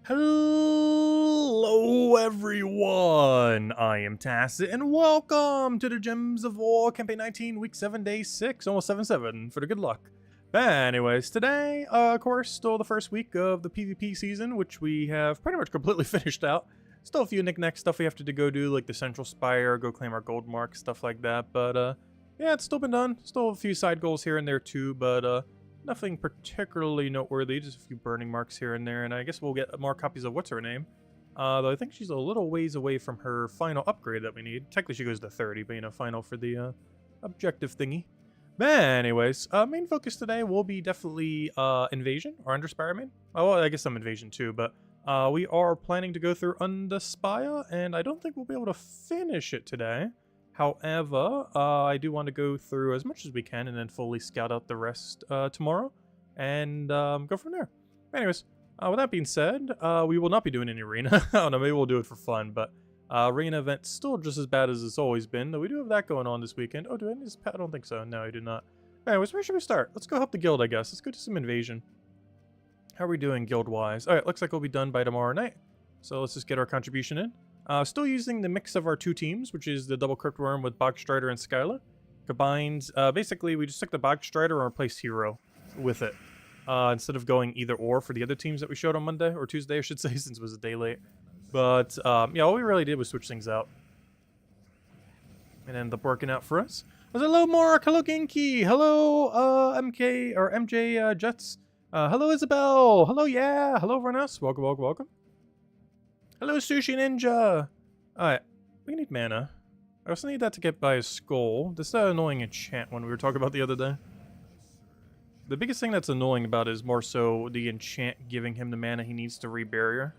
Hello everyone, I am Tacit, and welcome to the Gems of War Campaign 19, Week 7, Day 6, almost 7-7, for the good luck. But anyways, today, of course, still the first week of the PvP season, which we have pretty much completely finished out. Still a few knick-knack stuff we have to go do, like the Central Spire, go claim our gold mark, stuff like that, but yeah, it's still been done. Still a few side goals here and there too, but nothing particularly noteworthy, just a few burning marks here and there, and I guess we'll get more copies of what's her name. Though I think she's a little ways away from her final upgrade that we need. Technically she goes to 30, but you know, final for the objective thingy. But anyways, main focus today will be definitely invasion, or Underspire main. Oh, well, I guess some invasion too, but we are planning to go through Underspire, and I don't think we'll be able to finish it today. However, I do want to go through as much as we can and then fully scout out the rest tomorrow and go from there. Anyways, with that being said, we will not be doing any arena. I don't know, maybe we'll do it for fun, but arena event's still just as bad as it's always been, though we do have that going on this weekend. Oh, do I need this pet? I don't think so. No, I do not. Anyways, where should we start? Let's go help the guild, I guess. Let's go to some invasion. How are we doing guild-wise? Alright, looks like we'll be done by tomorrow night. So let's just get our contribution in. Still using the mix of our two teams, which is the double Cryptworm with Bogstrider and Skyla. Combined, basically, we just took the Bogstrider and replaced Hero with it. Instead of going either or for the other teams that we showed on Monday, or Tuesday, I should say, since it was a day late. But, yeah, all we really did was switch things out. And ended up working out for us. Hello, Mark! Hello, Genki! Hello, MK, or MJ, Jets! Hello, Isabel! Hello, yeah! Hello, everyone else! Welcome, welcome, welcome. Hello, Sushi Ninja! Alright, we need mana. I also need that to get by a skull. This is that annoying enchant one we were talking about the other day. The biggest thing that's annoying about it is more so the enchant giving him the mana he needs to re-barrier.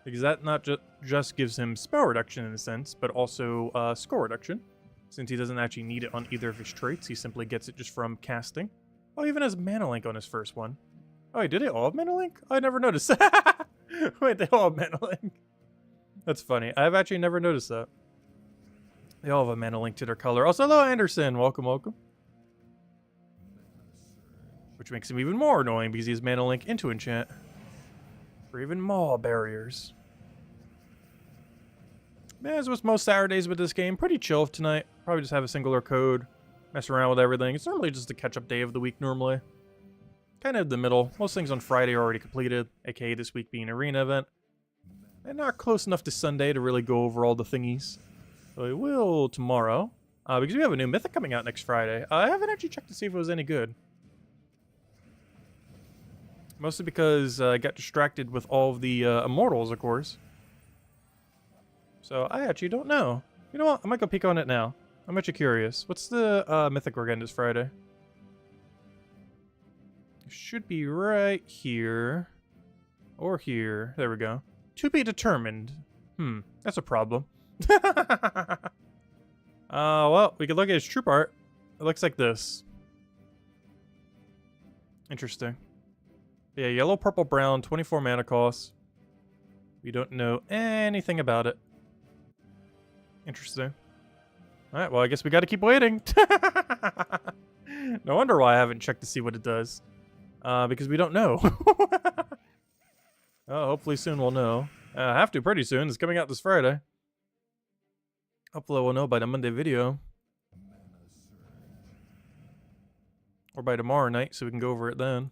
Because that not just gives him spell reduction in a sense, but also score reduction. Since he doesn't actually need it on either of his traits, he simply gets it just from casting. Oh, he even has mana link on his first one. Oh, wait, did they all have mana link? I never noticed. Wait, they all have mana link. That's funny. I've actually never noticed that. They all have a mana link to their color. Also, hello, Anderson. Welcome, welcome. Which makes him even more annoying because he has mana link into enchant. For even more barriers. As with most Saturdays with this game, pretty chill tonight. Probably just have a singular code. Mess around with everything. It's normally just the catch-up day of the week normally. Kind of the middle. Most things on Friday are already completed, aka this week being an arena event. And not close enough to Sunday to really go over all the thingies. So we will tomorrow, because we have a new mythic coming out next Friday. I haven't actually checked to see if it was any good. Mostly because I got distracted with all of the immortals, of course. So I actually don't know. You know what? I might go peek on it now. I'm actually curious. What's the mythic we're getting this Friday? Should be right here. Or here. There we go. To be determined. That's a problem. Well, we could look at his troop art. It looks like this. Interesting. Yeah, yellow, purple, brown, 24 mana cost. We don't know anything about it. Interesting. Alright, well, I guess we gotta keep waiting. No wonder why I haven't checked to see what it does. Because we don't know. Oh, hopefully soon we'll know. Have to pretty soon. It's coming out this Friday. Hopefully we'll know by the Monday video. Or by tomorrow night so we can go over it then.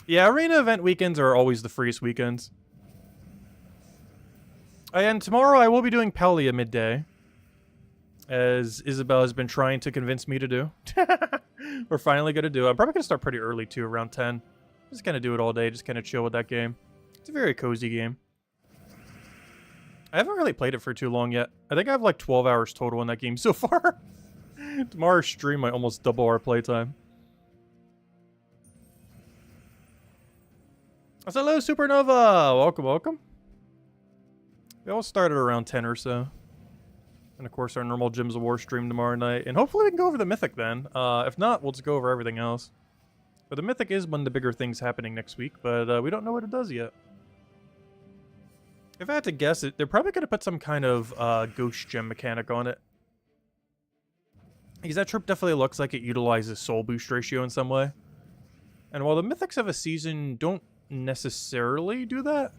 Yeah, arena event weekends are always the freest weekends. And tomorrow I will be doing Palia midday. As Isabel has been trying to convince me to do. We're finally going to do it. I'm probably going to start pretty early too, around 10. Just kind of do it all day, just kind of chill with that game. It's a very cozy game. I haven't really played it for too long yet. I think I have like 12 hours total in that game so far. Tomorrow's stream might almost double our playtime. Hello, Supernova! Welcome, welcome. We all started around 10 or so. And of course our normal Gems of War stream tomorrow night. And hopefully we can go over the Mythic then. If not, we'll just go over everything else. But the Mythic is one of the bigger things happening next week, but we don't know what it does yet. If I had to guess it, they're probably going to put some kind of ghost gem mechanic on it. Because that troop definitely looks like it utilizes soul boost ratio in some way. And while the Mythics of a season don't necessarily do that.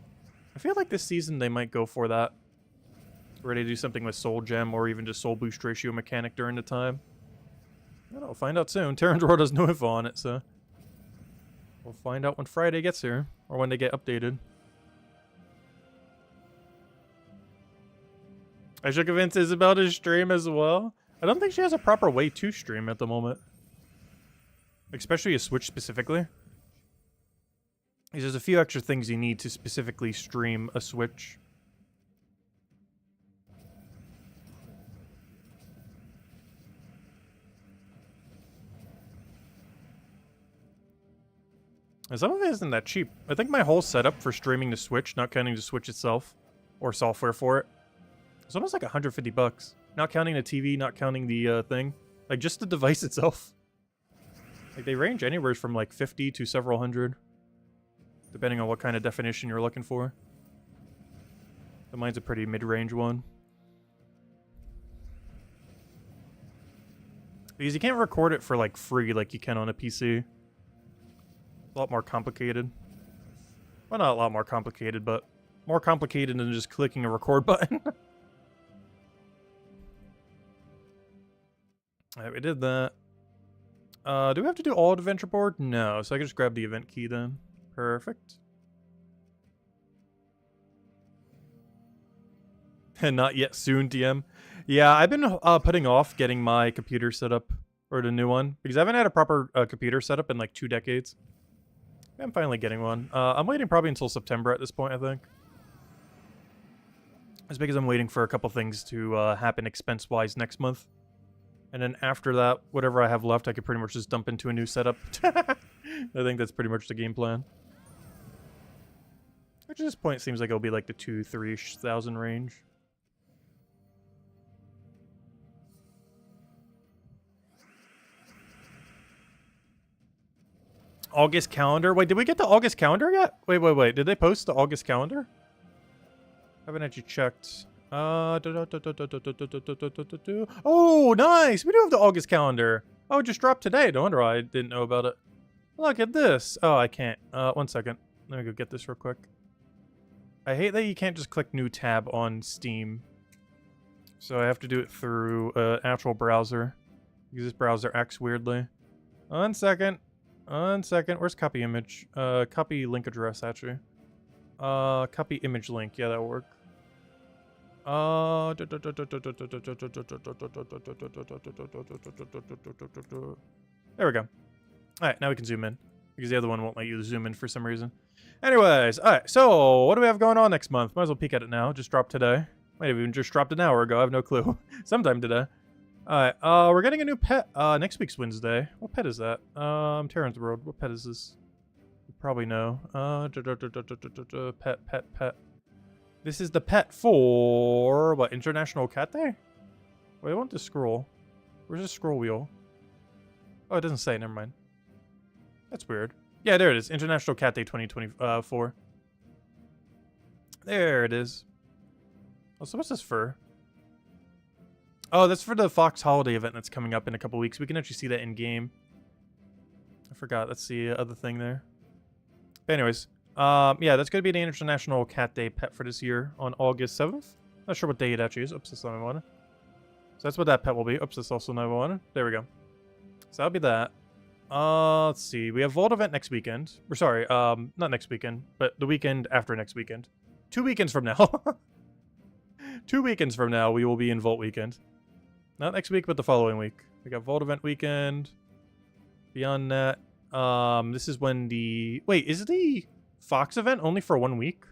I feel like this season they might go for that. Where they do something with Soul Gem or even just Soul Boost Ratio mechanic during the time. I don't know, we'll find out soon. Terran's Roar has no info on it, so... We'll find out when Friday gets here. Or when they get updated. I should convince Isabel to stream as well. I don't think she has a proper way to stream at the moment. Especially a Switch specifically. Because there's a few extra things you need to specifically stream a Switch. And some of it isn't that cheap. I think my whole setup for streaming the Switch, not counting the Switch itself, or software for it, it's almost like $150. Not counting the TV, not counting the thing. Like, just the device itself. Like, they range anywhere from like 50 to several hundred. Depending on what kind of definition you're looking for. But mine's a pretty mid-range one. Because you can't record it for like free like you can on a PC. A lot more complicated. Well, not a lot more complicated, but more complicated than just clicking a record button. Alright, we did that. Do we have to do all adventure board? No, so I can just grab the event key then. Perfect. And not yet soon, DM. Yeah, I've been putting off getting my computer set up, or the new one, because I haven't had a proper computer set up in like 2 decades. I'm finally getting one. I'm waiting probably until September at this point, I think. It's because I'm waiting for a couple things to happen expense-wise next month. And then after that, whatever I have left, I could pretty much just dump into a new setup. I think that's pretty much the game plan. Which at this point seems like it'll be like the 2,000-3 thousand range. August calendar? Wait, did we get the August calendar yet? Wait. Did they post the August calendar? I haven't actually checked. Oh, nice! We do have the August calendar. Oh, it just dropped today. No wonder I didn't know about it. Look at this. Oh, I can't. 1 second. Let me go get this real quick. I hate that you can't just click new tab on Steam. So I have to do it through an actual browser. Because this browser acts weirdly. 1 second. 1 second. Where's copy image? Copy link address, actually. Copy image link. Yeah, that'll work. There we go. Alright, now we can zoom in. Because the other one won't let you zoom in for some reason. Anyways, alright, so what do we have going on next month? Might as well peek at it now. Just dropped today. Might have even just dropped an hour ago. I have no clue. Sometime today. Alright, we're getting a new pet next week's Wednesday. What pet is that? Terran's World. What pet is this? You probably know. Pet. This is the pet for, what, International Cat Day? Wait, I want to scroll. Where's the scroll wheel? Oh, it doesn't say. Never mind. That's weird. Yeah, there it is. International Cat Day 2024. There it is. Oh, so what's this for? Oh, that's for the Fox Holiday event that's coming up in a couple weeks. We can actually see that in-game. I forgot. That's the other thing there. But anyways. Yeah, that's going to be the International Cat Day pet for this year on August 7th. Not sure what day it actually is. Oops, that's not what I wanted. So that's what that pet will be. Oops, that's also not what I wanted. There we go. So that'll be that. Let's see. We have Vault event next weekend. Or sorry, not next weekend, but the weekend after next weekend. 2 weekends from now. 2 weekends from now, we will be in Vault weekend. Not next week, but the following week. We got Vault event weekend. Beyond that, this is when the... Wait, is the Fox event only for 1 week?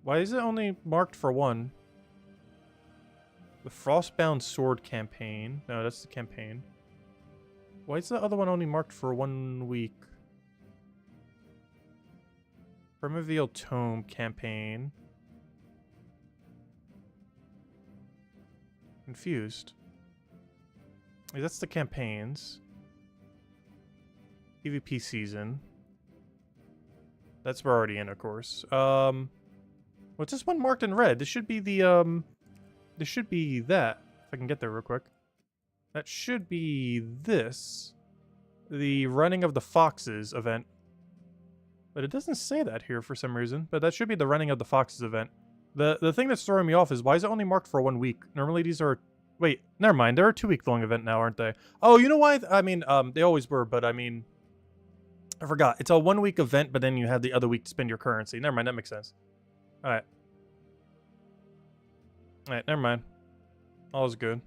Why is it only marked for 1? The Frostbound Sword campaign. No, that's the campaign. Why is the other one only marked for 1 week? Primeval Tome campaign. Confused. Wait, that's the campaigns. PvP season. That's we're already in, of course. What's this one marked in red? This should be the, this should be that. If I can get there real quick. That should be this. The Running of the Foxes event. But it doesn't say that here for some reason. But that should be the running of the Foxes event. The thing that's throwing me off is why is it only marked for 1 week? Normally these are... Wait, never mind. They're a 2-week-long event now, aren't they? Oh, you know why? I mean, they always were, but I mean... I forgot. It's a 1-week event, but then you have the other week to spend your currency. Never mind, that makes sense. Alright. Alright, never mind. All is good.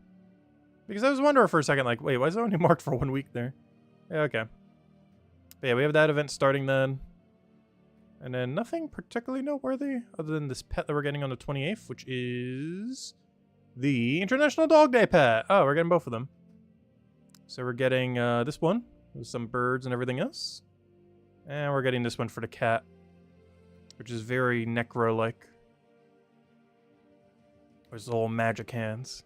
Because I was wondering for a second, like, wait, why is it only marked for 1 week there? Yeah, okay. But yeah, we have that event starting then. And then nothing particularly noteworthy other than this pet that we're getting on the 28th, which is the International Dog Day pet. Oh, we're getting both of them. So we're getting this one with some birds and everything else. And we're getting this one for the cat, which is very Necro-like. There's little magic hands.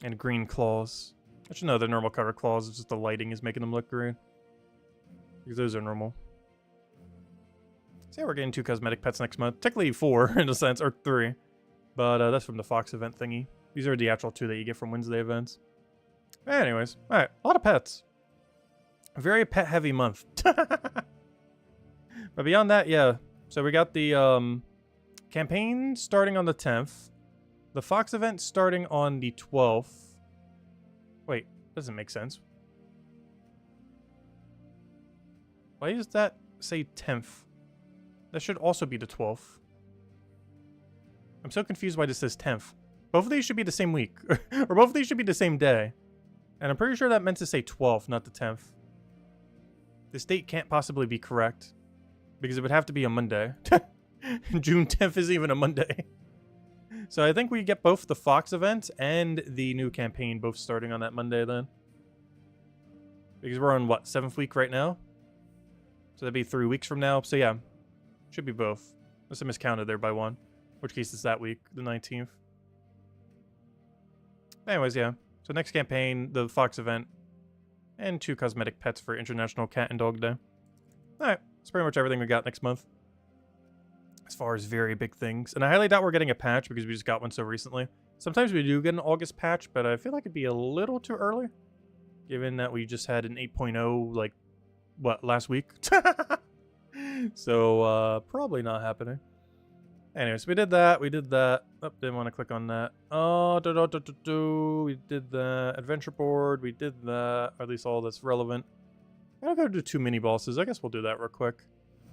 And green claws. Actually, no, they're normal color claws. It's just the lighting is making them look green. Because those are normal. So yeah, we're getting 2 cosmetic pets next month. Technically 4, in a sense, or 3. But that's from the Fox event thingy. These are the actual 2 that you get from Wednesday events. Anyways, alright, a lot of pets. A very pet-heavy month. But beyond that, yeah. So we got the campaign starting on the 10th. The Fox event starting on the 12th. Wait, doesn't make sense. Why does that say 10th? That should also be the 12th. I'm so confused why this says 10th. Both of these should be the same week. Or both of these should be the same day. And I'm pretty sure that meant to say 12th, not the 10th. This date can't possibly be correct. Because it would have to be a Monday. June 10th is even a Monday. So I think we get both the Fox event and the new campaign both starting on that Monday then. Because we're on, what, 7th week right now? So that'd be 3 weeks from now. So yeah, should be both. Unless I miscounted there by 1. In which case it's that week, the 19th. Anyways, yeah. So next campaign, the Fox event, and 2 cosmetic pets for International Cat and Dog Day. Alright, that's pretty much everything we got next month. As far as very big things. And I highly doubt we're getting a patch because we just got one so recently. Sometimes we do get an August patch, but I feel like it'd be a little too early. Given that we just had an 8.0, like, what, last week? So, probably not happening. Anyways, we did that. Oh, didn't want to click on that. Oh, we did the adventure board. We did that. Or at least all that's relevant. I gotta go do 2 mini bosses. I guess we'll do that real quick.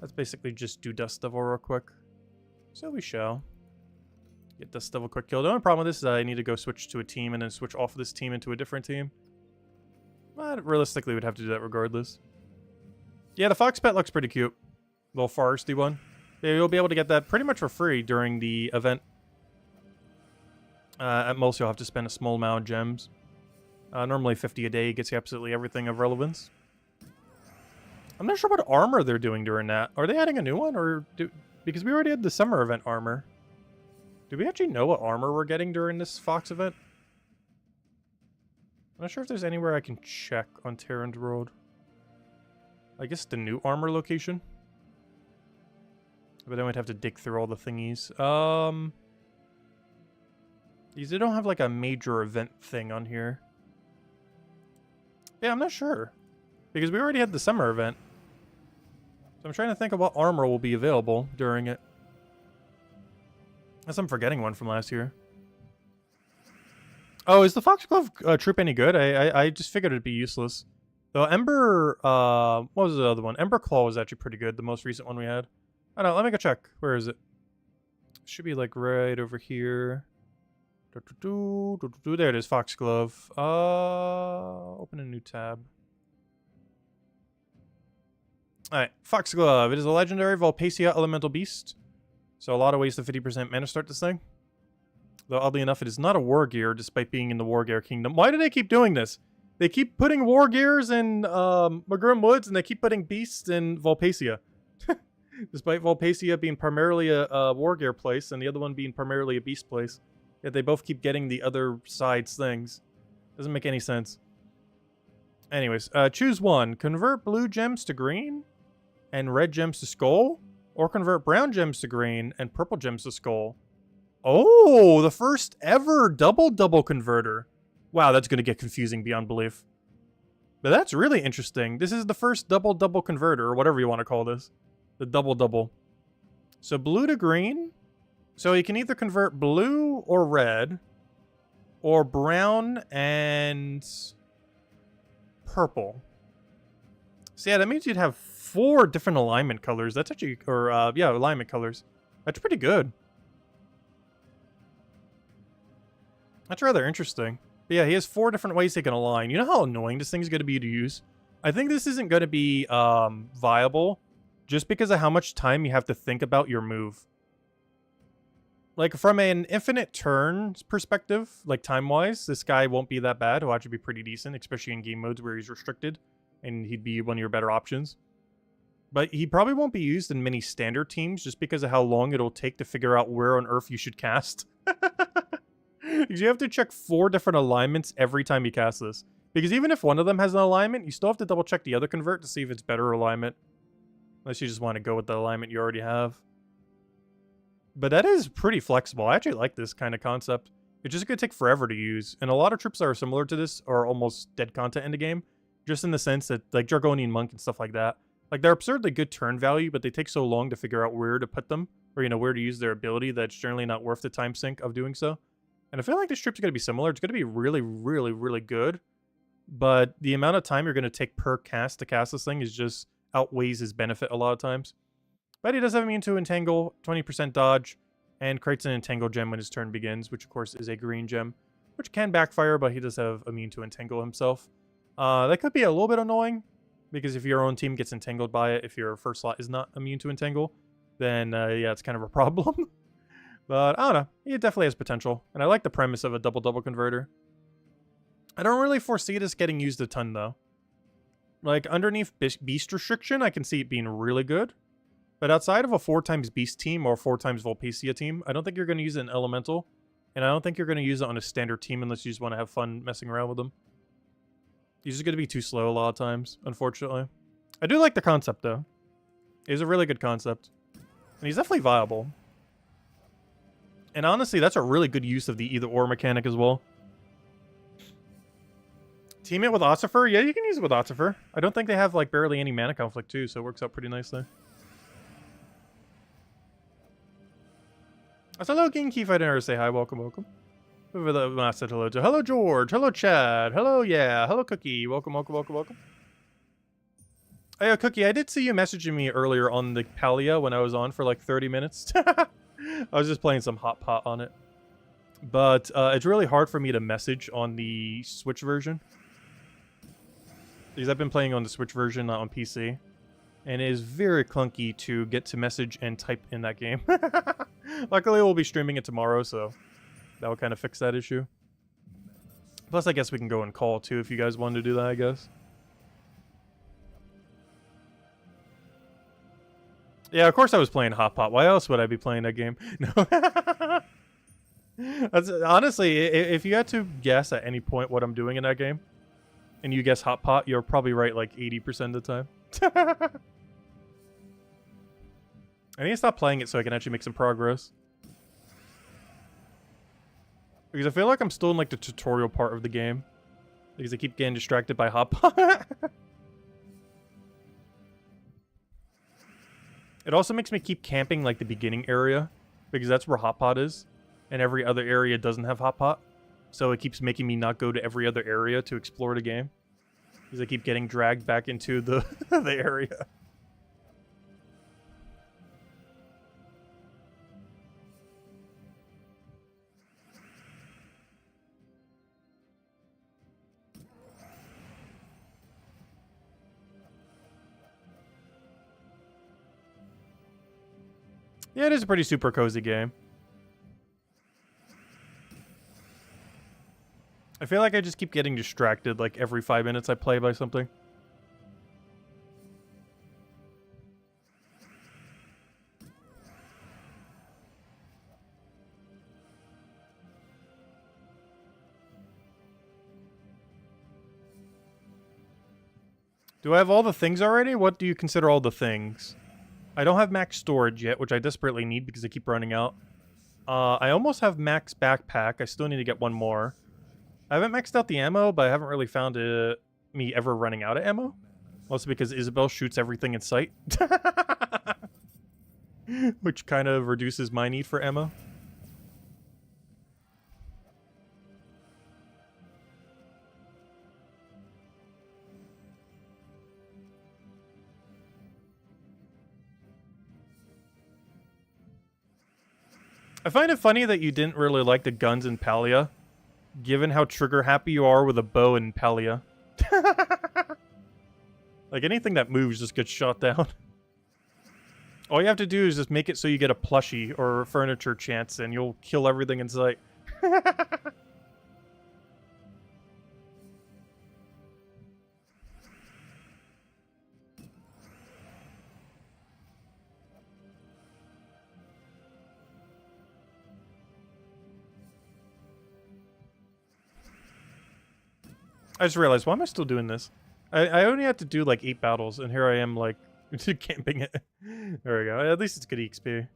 That's basically just do Dust Devil real quick. So we shall. Get Dust Devil quick kill. The only problem with this is I need to go switch to a team and then switch off of this team into a different team. But realistically, we'd have to do that regardless. Yeah, the Fox pet looks pretty cute. Little foresty one. Yeah, you'll be able to get that pretty much for free during the event. At most, you'll have to spend a small amount of gems. Normally 50 a day gets you absolutely everything of relevance. I'm not sure what armor they're doing during that. Are they adding a new one? Because we already had the summer event armor. Do we actually know what armor we're getting during this Fox event? I'm not sure if there's anywhere I can check on Terran's Road. I guess the new armor location. But then we'd have to dig through all the thingies. They don't have like a major event thing on here. Yeah, I'm not sure. Because we already had the summer event. So I'm trying to think of what armor will be available during it. Unless I'm forgetting one from last year. Oh, is the Foxglove troop any good? I just figured it'd be useless. Though Ember, what was the other one? Ember Claw was actually pretty good, the most recent one we had. I don't know, let me go check. Where is it? Should be like right over here. There it is, Foxglove. Open a new tab. Alright, Foxglove. It is a legendary Volpacia elemental beast. So a lot of ways to 50% mana start this thing. Though oddly enough, it is not a war gear despite being in the war gear kingdom. Why do they keep doing this? They keep putting war gears in Magrum Woods and they keep putting beasts in Volpacia. Despite Volpacia being primarily a war gear place and the other one being primarily a beast place. Yet they both keep getting the other side's things. Doesn't make any sense. Anyways, choose one. Convert blue gems to green and red gems to skull. Or convert brown gems to green and purple gems to skull. Oh, the first ever double converter. Wow, that's going to get confusing beyond belief. But that's really interesting. This is the first double converter, or whatever you want to call this. The double. So blue to green. So you can either convert blue or red, or brown and purple. So yeah, that means you'd have 4 different alignment colors. That's actually, or yeah, alignment colors. That's pretty good. That's rather interesting. But yeah, he has 4 different ways he can align. You know how annoying this thing's going to be to use? I think this isn't going to be viable just because of how much time you have to think about your move. Like, from an infinite turns perspective, like time-wise, this guy won't be that bad. He'll actually be pretty decent, especially in game modes where he's restricted, and he'd be one of your better options. But he probably won't be used in many standard teams just because of how long it'll take to figure out where on Earth you should cast. Because you have to check 4 different alignments every time you cast this. Because even if one of them has an alignment, you still have to double check the other convert to see if it's better alignment. Unless you just want to go with the alignment you already have. But that is pretty flexible. I actually like this kind of concept. It's just going to take forever to use. And a lot of troops that are similar to this are almost dead content in the game. Just in the sense that, like, Jargonian Monk and stuff like that. Like, they're absurdly good turn value, but they take so long to figure out where to put them. Or, you know, where to use their ability that it's generally not worth the time sink of doing so. And I feel like this trip's going to be similar. It's going to be really, really, really good. But the amount of time you're going to take per cast to cast this thing is just outweighs his benefit a lot of times. But he does have immune to Entangle, 20% dodge, and creates an Entangle gem when his turn begins, which of course is a green gem, which can backfire, but he does have immune to Entangle himself. That could be a little bit annoying, because if your own team gets entangled by it, if your first slot is not immune to Entangle, then yeah, it's kind of a problem. But I don't know, it definitely has potential, and I like the premise of a double-double converter. I don't really foresee this getting used a ton, though. Like, underneath beast restriction, I can see it being really good. But outside of a 4x Beast team or 4x Volpacia team, I don't think you're going to use it in Elemental. And I don't think you're going to use it on a standard team unless you just want to have fun messing around with them. He's just going to be too slow a lot of times, unfortunately. I do like the concept, though. It's a really good concept. And he's definitely viable. And honestly, that's a really good use of the either-or mechanic as well. Team it with Ossifer? Yeah, you can use it with Ossifer. I don't think they have, like, barely any mana conflict, too, so it works out pretty nicely. So hello, Ginkeef. I didn't ever say hi. Welcome. Over the I said hello to. Hello, George. Hello, Chad. Hello, yeah. Hello, Cookie. Welcome. Hey, Cookie, I did see you messaging me earlier on the Palia when I was on for like 30 minutes. I was just playing some Hot Pot on it. But it's really hard for me to message on the Switch version. Because I've been playing on the Switch version, not on PC. And it is very clunky to get to message and type in that game. Luckily, we'll be streaming it tomorrow, so that will kind of fix that issue. Plus, I guess we can go and call, too, if you guys wanted to do that, I guess. Yeah, of course I was playing Hot Pot. Why else would I be playing that game? No. Honestly, if you had to guess at any point what I'm doing in that game, and you guess Hot Pot, you're probably right like 80% of the time. I need to stop playing it so I can actually make some progress. Because I feel like I'm still in like the tutorial part of the game. Because I keep getting distracted by Hot Pot. It also makes me keep camping like the beginning area. Because that's where Hot Pot is. And every other area doesn't have Hot Pot. So it keeps making me not go to every other area to explore the game. Because I keep getting dragged back into the, the area. Yeah, it is a pretty super cozy game. I feel like I just keep getting distracted like every 5 minutes I play by something. Do I have all the things already? What do you consider all the things? I don't have max storage yet, which I desperately need because I keep running out. I almost have max backpack. I still need to get one more. I haven't maxed out the ammo, but I haven't really found me ever running out of ammo. Mostly because Isabel shoots everything in sight. Which kind of reduces my need for ammo. I find it funny that you didn't really like the guns in Palia, given how trigger happy you are with a bow in Palia. Like anything that moves just gets shot down. All you have to do is just make it so you get a plushie or a furniture chance and you'll kill everything in sight. I just realized, why am I still doing this? I only had to do like 8 battles, and here I am like camping it. There we go. At least it's good XP.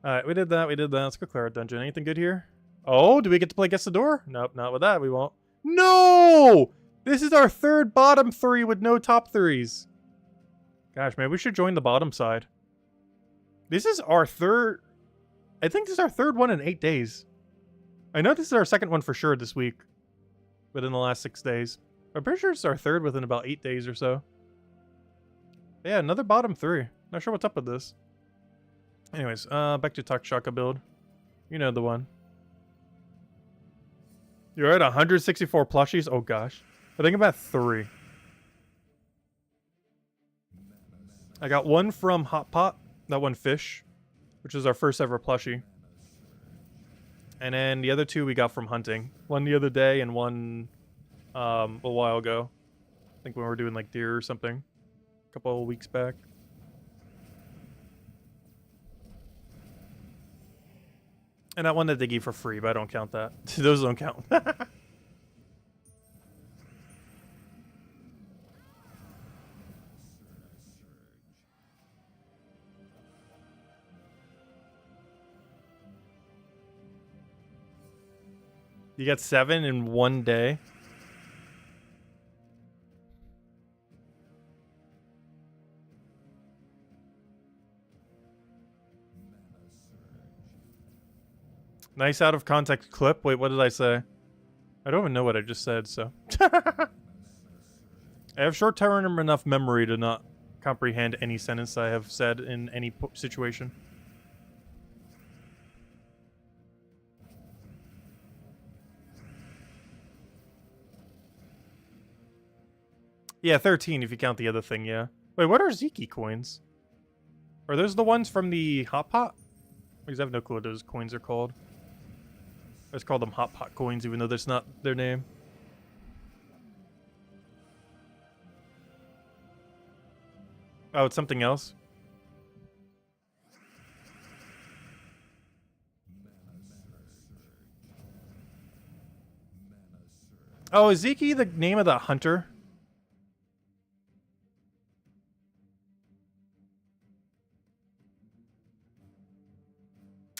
Alright, we did that, Let's go clear our dungeon. Anything good here? Oh, do we get to play Guess the Door? Nope, not with that, we won't. No! This is our 3rd bottom 3 with no top 3s. Gosh, maybe we should join the bottom side. This is our 3rd... I think this is our 3rd one in 8 days. I know this is our 2nd one for sure this week. Within the last 6 days. I'm pretty sure it's our 3rd within about 8 days or so. Yeah, another bottom 3. Not sure what's up with this. Anyways, back to Takshaka build. You know the one. You're at 164 plushies? Oh gosh. I think I'm at 3. I got one from Hot Pot. That one fish. Which is our first ever plushie. And then the other 2 we got from hunting. One the other day and one a while ago. I think when we were doing like deer or something. A couple of weeks back. And that one that they gave for free, but I don't count that. Those don't count. You got 7 in one day. Nice out of context clip. Wait, what did I say? I don't even know what I just said, so. I have short-term enough memory to not comprehend any sentence I have said in any situation. Yeah, 13 if you count the other thing, yeah. Wait, what are Ziki coins? Are those the ones from the Hot Pot? Because I have no clue what those coins are called. I just call them Hot Pot coins, even though that's not their name. Oh, it's something else? Oh, is Ziki the name of the hunter?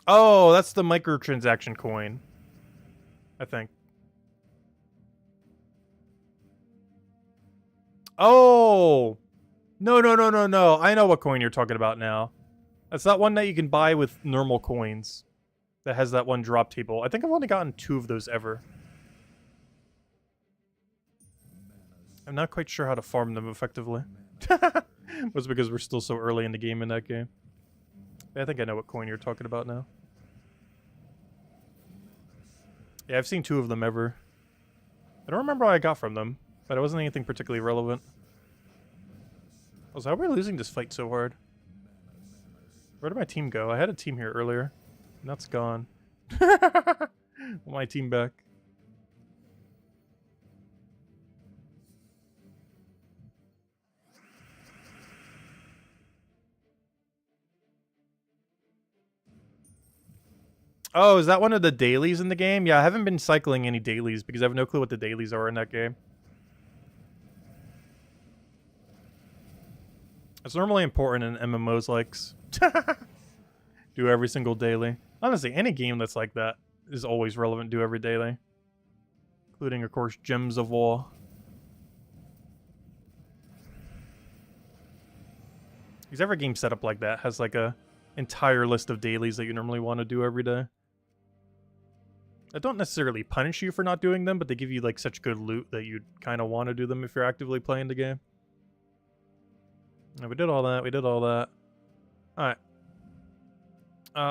Oh, that's the microtransaction coin. I think. Oh! No. I know what coin you're talking about now. That's that one that you can buy with normal coins. That has that one drop table. I think I've only gotten 2 of those ever. I'm not quite sure how to farm them effectively. Was because we're still so early in the game in that game. I think I know what coin you're talking about now. Yeah, I've seen 2 of them ever. I don't remember what I got from them, but it wasn't anything particularly relevant. Also, how are we losing this fight so hard? Where did my team go? I had a team here earlier, and that's gone. My team back. Oh, is that one of the dailies in the game? Yeah, I haven't been cycling any dailies because I have no clue what the dailies are in that game. It's normally important in MMOs likes. Do every single daily. Honestly, any game that's like that is always relevant, do every daily. Including, of course, Gems of War. Because every game set up like that has like a entire list of dailies that you normally want to do every day. I don't necessarily punish you for not doing them, but they give you like such good loot that you kind of want to do them if you're actively playing the game. We did all that. We did all that. All right.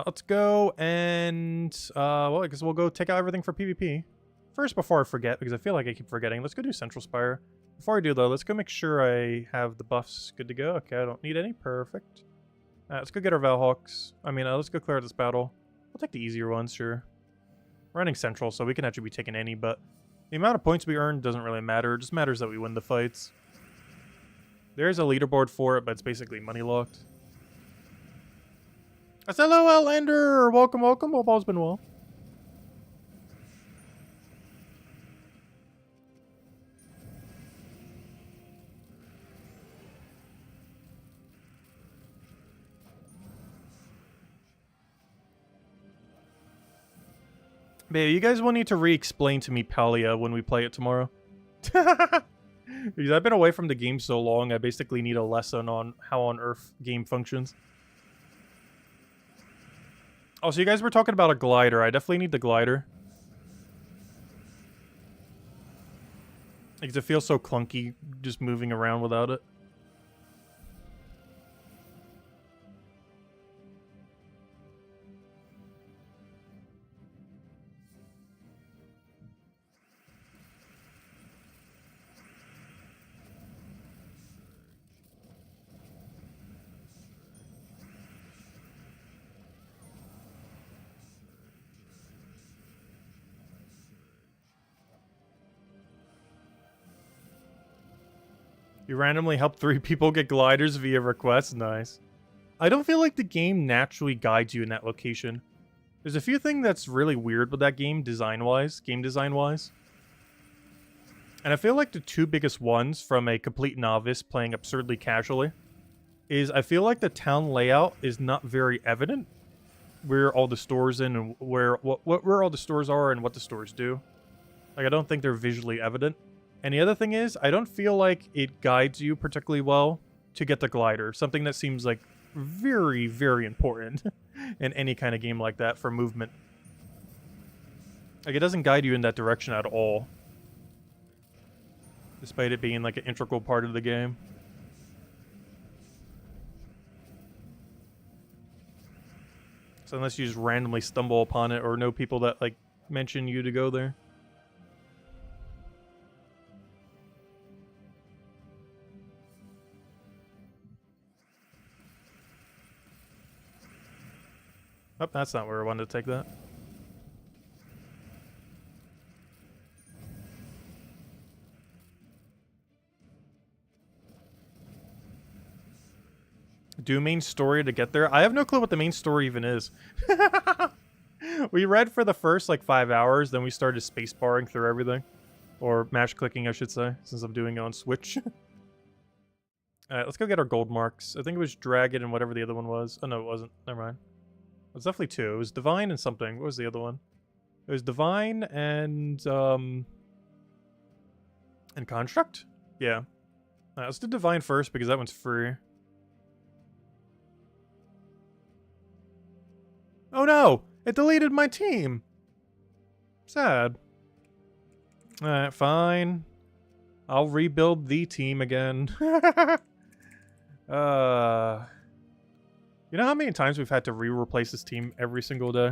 Let's go and well, I guess we'll go take out everything for PvP. First, before I forget, because I feel like I keep forgetting, let's go do Central Spire. Before I do, though, let's go make sure I have the buffs good to go. Okay, I don't need any. Perfect. Let's go get our Valhawks. I mean, let's go clear this battle. We'll take the easier ones, sure. We're running Central, so we can actually be taking any, but the amount of points we earn doesn't really matter. It just matters that we win the fights. There's a leaderboard for it, but it's basically money locked. Hello, Outlander! Welcome, welcome. Hope all's been well. But yeah, you guys will need to re-explain to me Palia when we play it tomorrow. Because I've been away from the game so long, I basically need a lesson on how on earth game functions. Oh, so you guys were talking about a glider. I definitely need the glider. Because it feels so clunky just moving around without it. You randomly help 3 people get gliders via request? Nice. I don't feel like the game naturally guides you in that location. There's a few things that's really weird with that game design-wise, game design-wise. And I feel like the 2 biggest ones from a complete novice playing absurdly casually is I feel like the town layout is not very evident where all the stores in and where all the stores are and what the stores do. Like, I don't think they're visually evident. And the other thing is, I don't feel like it guides you particularly well to get the glider. Something that seems like very, very important in any kind of game like that for movement. Like, it doesn't guide you in that direction at all. Despite it being like an integral part of the game. So unless you just randomly stumble upon it or know people that like mention you to go there. Oh, that's not where I wanted to take that. Do main story to get there? I have no clue what the main story even is. We read for the first, like, 5 hours, then we started spacebarring through everything. Or mash clicking, I should say, since I'm doing it on Switch. Alright, let's go get our gold marks. I think it was Dragon and whatever the other one was. Oh, no, it wasn't. Never mind. It was definitely 2. It was Divine and something. What was the other one? It was Divine and Construct? Yeah. Alright, let's do Divine first, because that one's free. Oh no! It deleted my team! Sad. Alright, fine. I'll rebuild the team again. You know how many times we've had to re-replace this team every single day?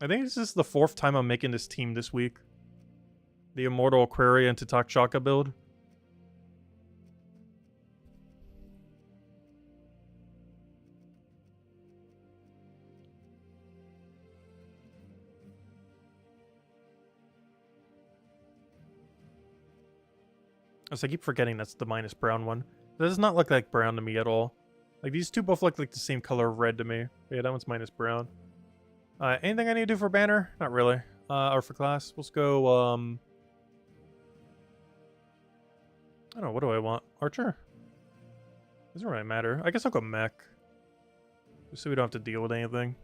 I think this is the 4th time I'm making this team this week. The Immortal Aquaria and Tatakshaka build. So I keep forgetting that's the minus brown one. That does not look like brown to me at all. Like, these two both look like the same color of red to me. Yeah, that one's minus brown. Anything I need to do for banner? Not really. Or for class? Let's go, I don't know, what do I want? Archer? Doesn't really matter. I guess I'll go mech. Just so we don't have to deal with anything.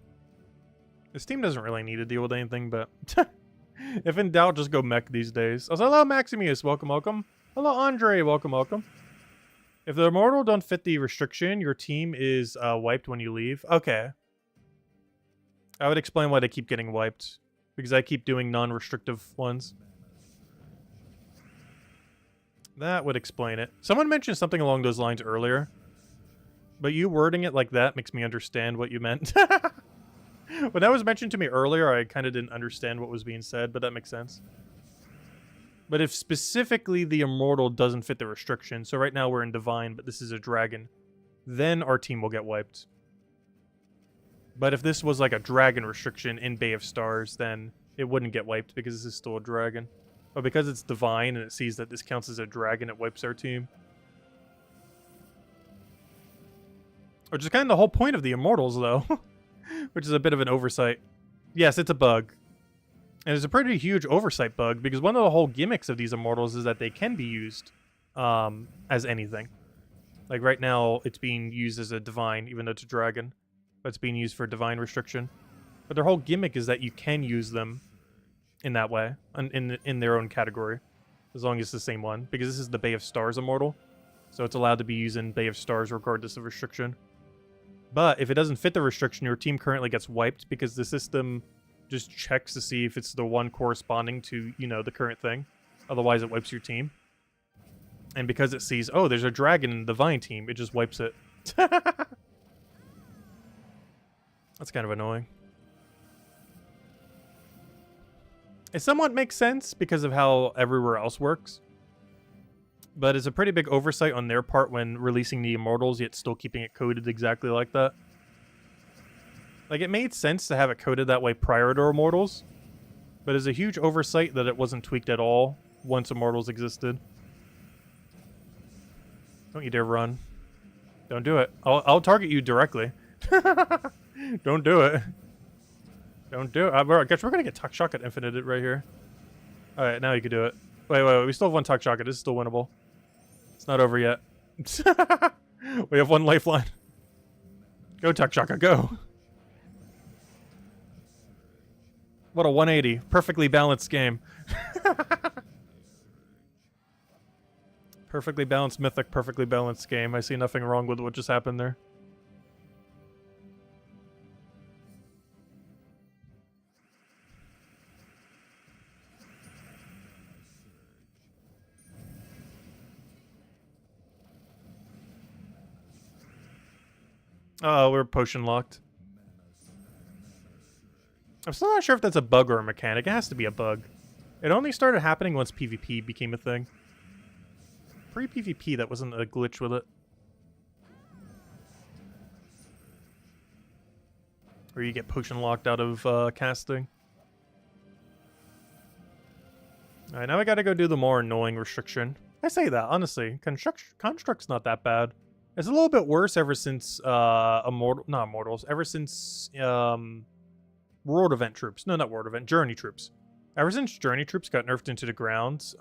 This team doesn't really need to deal with anything, but... if in doubt, just go mech these days. Oh, hello, Maximus. Welcome, welcome. Hello, Andre. Welcome, welcome. If the immortal don't fit the restriction, your team is wiped when you leave. Okay. I would explain why they keep getting wiped. Because I keep doing non-restrictive ones. That would explain it. Someone mentioned something along those lines earlier. But you wording it like that makes me understand what you meant. When that was mentioned to me earlier, I kind of didn't understand what was being said, but that makes sense. But if specifically the immortal doesn't fit the restriction, so right now we're in divine, but this is a dragon, then our team will get wiped. But if this was like a dragon restriction in Bay of Stars, then it wouldn't get wiped because this is still a dragon. But because it's divine and it sees that this counts as a dragon, it wipes our team. Which is kind of the whole point of the immortals, though. Which is a bit of an oversight. Yes, it's a bug. And it's a pretty huge oversight bug, because one of the whole gimmicks of these immortals is that they can be used as anything. Like right now, it's being used as a divine, even though it's a dragon. But it's being used for divine restriction. But their whole gimmick is that you can use them in that way, in their own category. As long as it's the same one. Because this is the Bay of Stars immortal. So it's allowed to be used in Bay of Stars regardless of restriction. But if it doesn't fit the restriction, your team currently gets wiped because the system just checks to see if it's the one corresponding to, you know, the current thing. Otherwise, it wipes your team. And because it sees, oh, there's a dragon in the divine team, it just wipes it. That's kind of annoying. It somewhat makes sense because of how everywhere else works. But it's a pretty big oversight on their part when releasing the immortals, yet still keeping it coded exactly like that. Like, it made sense to have it coded that way prior to immortals. But it's a huge oversight that it wasn't tweaked at all once immortals existed. Don't you dare run. Don't do it. I'll target you directly. Don't do it. Don't do it. I guess we're going to get Tuck Shock at Infinite right here. Alright, now you can do it. Wait. We still have one Tuck Shock. This is still winnable. It's not over yet. We have one lifeline. Go, Tuck Shaka, go. What a 180. Perfectly balanced game. Perfectly balanced mythic, perfectly balanced game. I see nothing wrong with what just happened there. Oh, we're potion locked. I'm still not sure if that's a bug or a mechanic. It has to be a bug. It only started happening once PvP became a thing. Pre-PvP, that wasn't a glitch with it. Or you get potion locked out of casting. Alright, now I gotta go do the more annoying restriction. I say that, honestly. Construct's not that bad. It's a little bit worse ever since, not Immortals, ever since, World Event troops. No, not World Event, Journey troops. Ever since Journey troops got nerfed into the ground,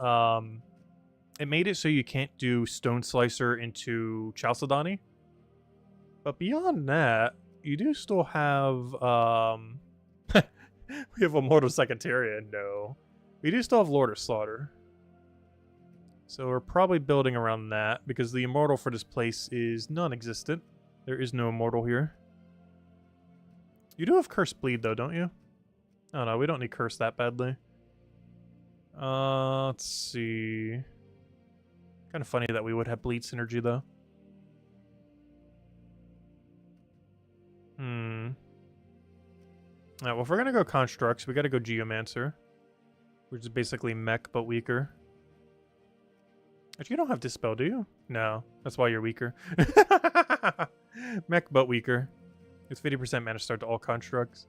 it made it so you can't do Stone Slicer into Chalcedony. But beyond that, you do still have, we have Immortal Secretariat, no. We do still have Lord of Slaughter. So we're probably building around that, because the Immortal for this place is non-existent. There is no Immortal here. You do have Curse Bleed, though, don't you? Oh, no, we don't need Curse that badly. Let's see. Kind of funny that we would have Bleed synergy, though. Alright, well, if we're gonna go Constructs, we gotta go Geomancer. Which is basically mech, but weaker. Actually, you don't have Dispel, do you? No, that's why you're weaker. Mech, but weaker. It's 50% mana start to all constructs.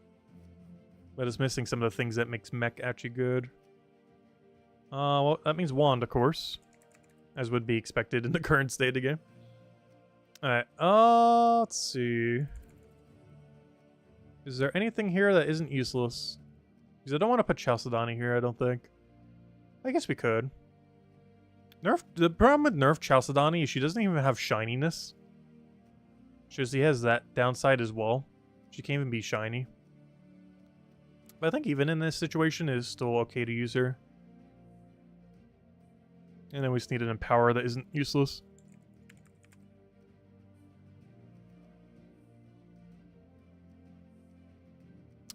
But it's missing some of the things that makes mech actually good. Well, that means Wand, of course. As would be expected in the current state of the game. Alright, let's see. Is there anything here that isn't useless? Because I don't want to put Chalcedony here, I don't think. I guess we could. The problem with Nerf Chalcedony is she doesn't even have shininess. She has that downside as well. She can't even be shiny. But I think even in this situation, it is still okay to use her. And then we just need an Empower that isn't useless.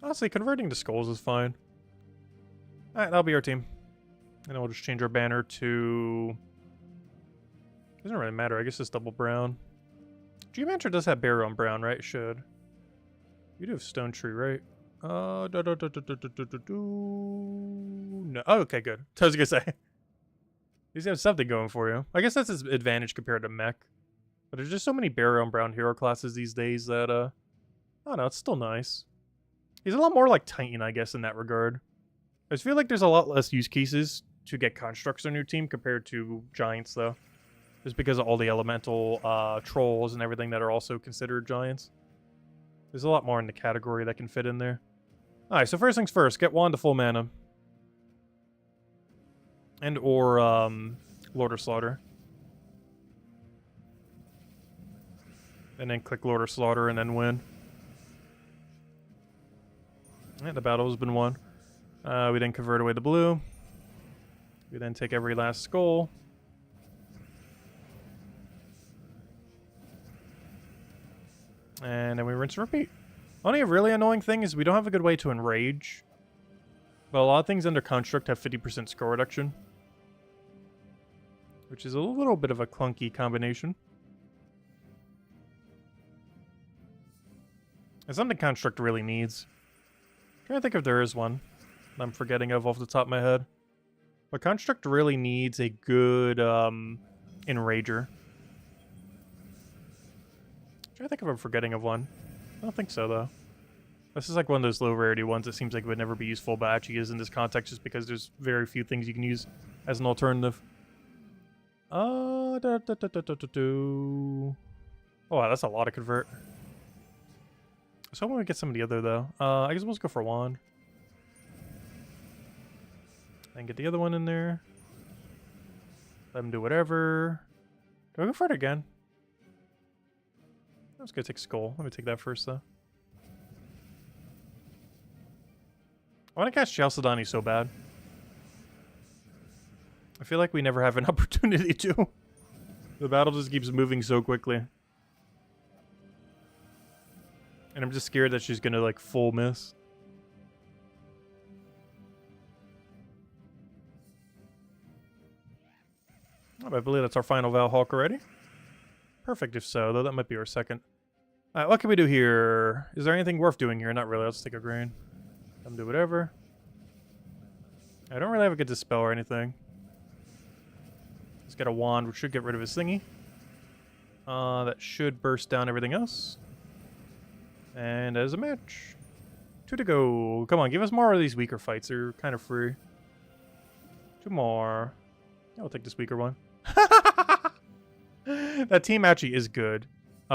Honestly, converting to skulls is fine. Alright, that'll be our team. And then we'll just change our banner to... Doesn't really matter, I guess it's double brown. Geomancer does have barrier on brown, right? It should. You do have Stone Tree, right? No. Oh, okay, good. I was gonna say. He's got something going for you. I guess that's his advantage compared to mech. But there's just so many barrier on brown hero classes these days that, I don't know, it's still nice. He's a lot more like Titan, I guess, in that regard. I just feel like there's a lot less use cases to get constructs on your team compared to giants, though. Just because of all the elemental trolls and everything that are also considered giants. There's a lot more in the category that can fit in there. Alright, so first things first, get Wand to full mana. And or Lord or Slaughter. And then click Lord or Slaughter and then win. And the battle has been won. We then convert away the blue. We then take every last skull. And then we rinse and repeat. Only a really annoying thing is we don't have a good way to enrage. But a lot of things under construct have 50% score reduction. Which is a little bit of a clunky combination. It's something construct really needs. I'm trying to think if there is one that I'm forgetting of off the top of my head. But construct really needs a good enrager. I think if I'm forgetting of one. I don't think so, though. This is like one of those low rarity ones that seems like it would never be useful, but actually is in this context just because there's very few things you can use as an alternative. Oh, wow, that's a lot of convert. So when we get some of the other, though. I guess we'll just go for wand. And get the other one in there. Let them do whatever. Do I go for it again? I was gonna take skull. Let me take that first, though. I want to cast Chalcedony so bad. I feel like we never have an opportunity to. The battle just keeps moving so quickly. And I'm just scared that she's gonna, like, full miss. Oh, I believe that's our final Valhawk already. Perfect if so, though that might be our second. Alright, what can we do here? Is there anything worth doing here? Not really. Let's take a grain. Let them do whatever. I don't really have a good dispel or anything. He's got a wand, which should get rid of his thingy. That should burst down everything else. And as a match. 2 to go. Come on, give us more of these weaker fights. They're kind of free. 2 more. I'll take this weaker one. That team actually is good.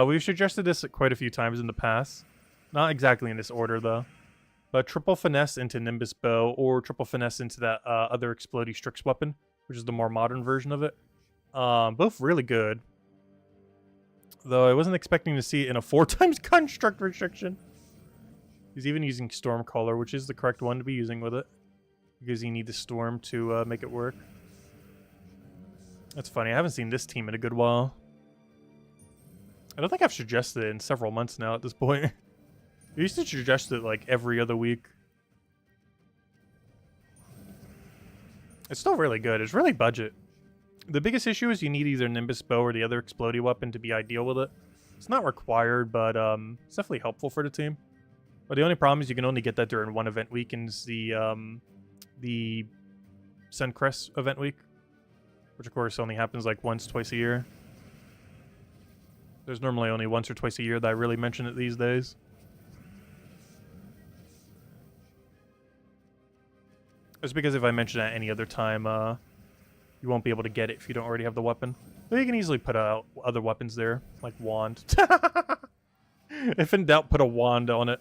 We've suggested this quite a few times in the past. Not exactly in this order, though. But triple finesse into Nimbus Bow, or triple finesse into that other explodey Strix weapon, which is the more modern version of it. Both really good. Though I wasn't expecting to see it in a 4 times construct restriction. He's even using Stormcaller, which is the correct one to be using with it. Because you need the Storm to make it work. That's funny, I haven't seen this team in a good while. I don't think I've suggested it in several months now at this point. I used to suggest it like every other week. It's still really good. It's really budget. The biggest issue is you need either Nimbus Bow or the other explodey weapon to be ideal with it. It's not required, but it's definitely helpful for the team. But the only problem is you can only get that during one event week, and it's the Suncrest event week. Which of course only happens like once, twice a year. There's normally only once or twice a year that I really mention it these days. It's because if I mention it at any other time, you won't be able to get it if you don't already have the weapon. But you can easily put other weapons there, like wand. If in doubt, put a wand on it.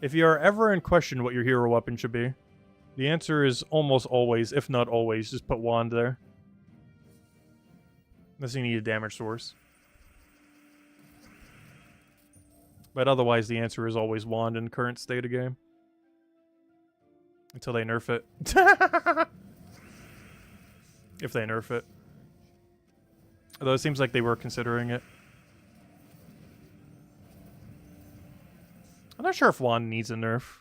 If you are ever in question what your hero weapon should be, the answer is almost always, if not always, just put wand there. Unless you need a damage source. But otherwise, the answer is always wand in current state of game. Until they nerf it. If they nerf it. Although it seems like they were considering it. I'm not sure if Wand needs a nerf.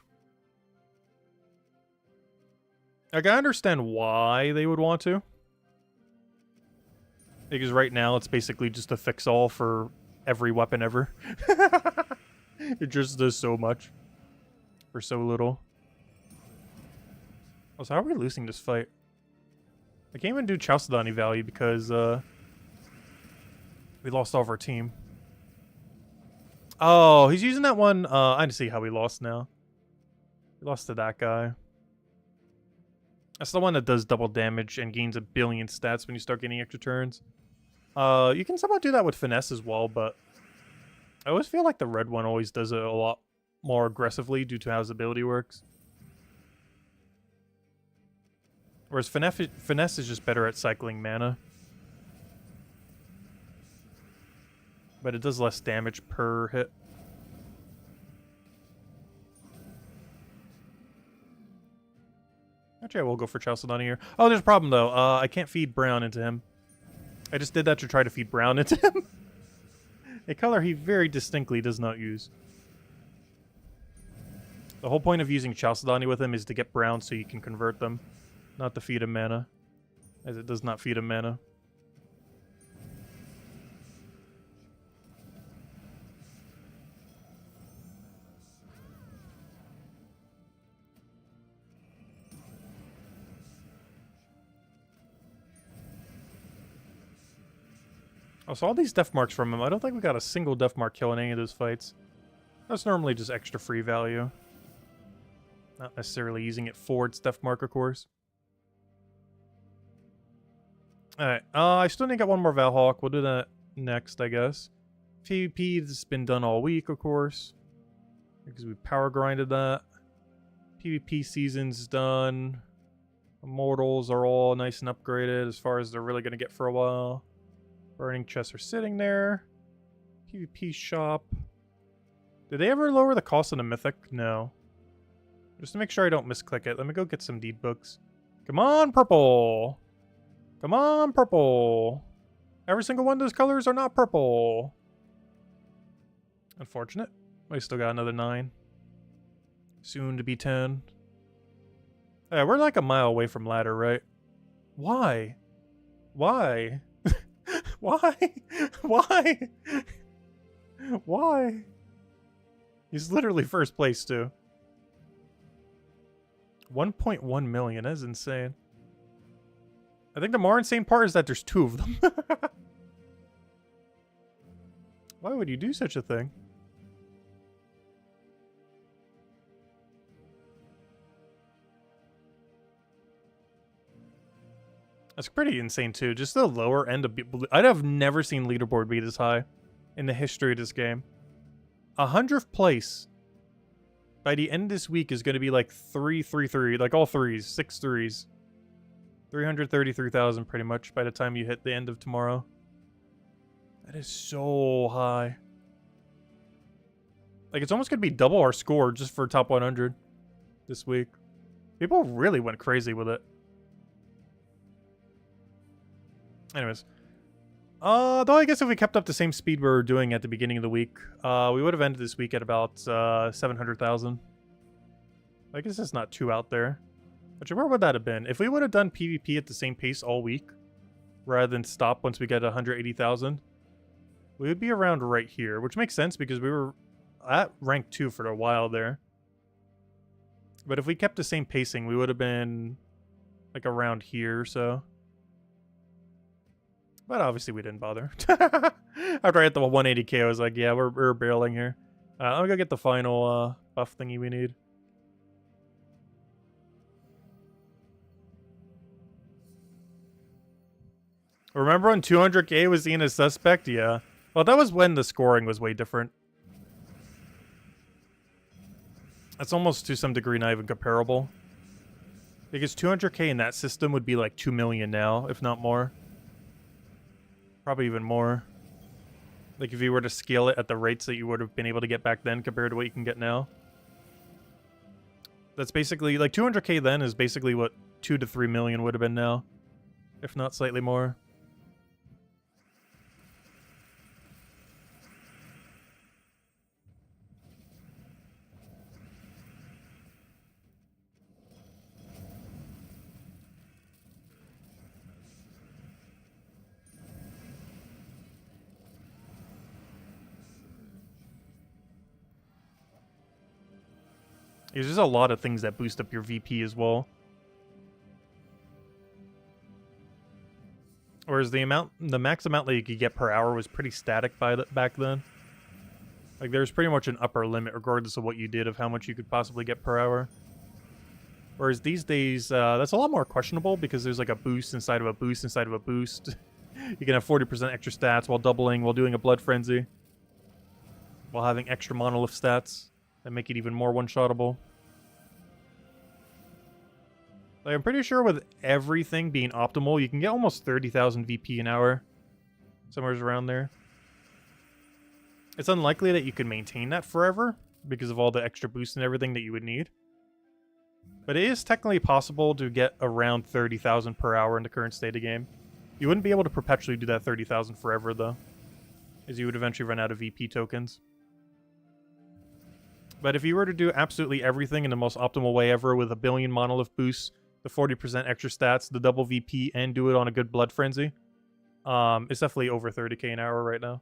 Like, I understand why they would want to. Because right now, it's basically just a fix-all for every weapon ever. It just does so much. For so little. Also, how are we losing this fight? I can't even do Chalcedony value because, we lost all of our team. Oh, he's using that one. I see how we lost now. We lost to that guy. That's the one that does double damage and gains 1 billion stats when you start getting extra turns. You can somehow do that with Finesse as well, but I always feel like the red one always does it a lot more aggressively due to how his ability works. Whereas Finesse is just better at cycling mana. But it does less damage per hit. Actually, I will go for Chalcedony here. Oh, there's a problem, though. I can't feed brown into him. I just did that to try to feed brown into him. A color he very distinctly does not use. The whole point of using Chalcedony with him is to get brown so you can convert them. Not to feed him mana. As it does not feed him mana. Oh, so all these death marks from him. I don't think we got a single death mark kill in any of those fights. That's normally just extra free value. Not necessarily using it for its death mark, of course. Alright, I still need to get one more Valhawk. We'll do that next, I guess. PvP has been done all week, of course. Because we power grinded that. PvP season's done. Immortals are all nice and upgraded as far as they're really going to get for a while. Burning chests are sitting there. PvP shop. Did they ever lower the cost on the mythic? No. Just to make sure I don't misclick it, let me go get some deed books. Come on, purple! Come on, purple! Every single one of those colors are not purple. Unfortunate. We still got another 9. Soon to be 10. Yeah, we're like a mile away from ladder, right? Why? Why? Why? Why? Why? He's literally first place, too. 1.1 million. That is insane. I think the more insane part is that there's 2 of them. Why would you do such a thing? That's pretty insane, too. Just the lower end of people. I'd have never seen leaderboard be this high in the history of this game. 100th place by the end of this week is going to be like 333, like all threes, 6 threes. 333,000 pretty much by the time you hit the end of tomorrow. That is so high. Like, it's almost going to be double our score just for top 100 this week. People really went crazy with it. Anyways. Though I guess if we kept up the same speed we were doing at the beginning of the week, we would have ended this week at about 700,000. I guess it's not too out there. Actually, where would that have been? If we would have done PvP at the same pace all week, rather than stop once we get 180,000, we would be around right here, which makes sense because we were at rank 2 for a while there. But if we kept the same pacing, we would have been like around here, so. But obviously we didn't bother. After I hit the 180k, I was like, yeah, we're barreling here. Let me go get the final buff thingy we need. Remember when 200k was seen as suspect? Yeah. Well, that was when the scoring was way different. That's almost to some degree not even comparable. Because 200k in that system would be like 2 million now, if not more. Probably even more. Like if you were to scale it at the rates that you would have been able to get back then compared to what you can get now. That's basically, like 200k then is basically what 2 to 3 million would have been now. If not slightly more. There's just a lot of things that boost up your VP as well. Whereas the max amount that you could get per hour was pretty static back then. Like, there's pretty much an upper limit regardless of what you did of how much you could possibly get per hour. Whereas these days, that's a lot more questionable because there's like a boost inside of a boost inside of a boost. You can have 40% extra stats while doubling, while doing a Blood Frenzy. While having extra Monolith stats that make it even more one-shottable. Like, I'm pretty sure with everything being optimal, you can get almost 30,000 VP an hour. Somewhere around there. It's unlikely that you can maintain that forever because of all the extra boosts and everything that you would need. But it is technically possible to get around 30,000 per hour in the current state of game. You wouldn't be able to perpetually do that 30,000 forever, though, as you would eventually run out of VP tokens. But if you were to do absolutely everything in the most optimal way ever with a billion Monolith boosts, the 40% extra stats, the double VP, and do it on a good Blood Frenzy, it's definitely over 30k an hour right now.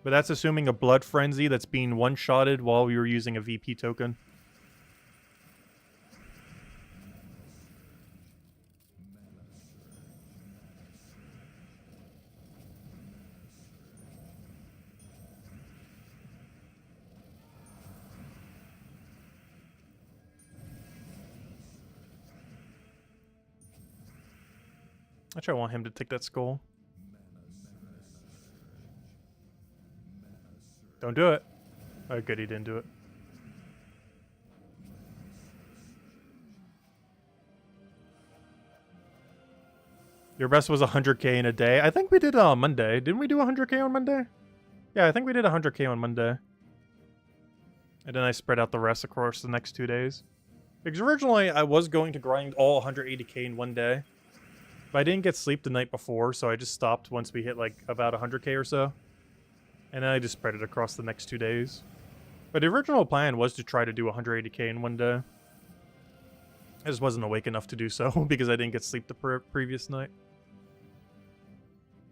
But that's assuming a Blood Frenzy that's being one-shotted while we were using a VP token. Actually, I want him to take that skull. Don't do it. Oh, good, he didn't do it. Your best was 100k in a day. I think we did on Monday. Didn't we do 100k on Monday? Yeah, I think we did 100k on Monday. And then I spread out the rest across the next 2 days. Because originally I was going to grind all 180k in one day. But I didn't get sleep the night before, so I just stopped once we hit like about 100k or so. And then I just spread it across the next 2 days. But the original plan was to try to do 180k in one day. I just wasn't awake enough to do so because I didn't get sleep the previous night.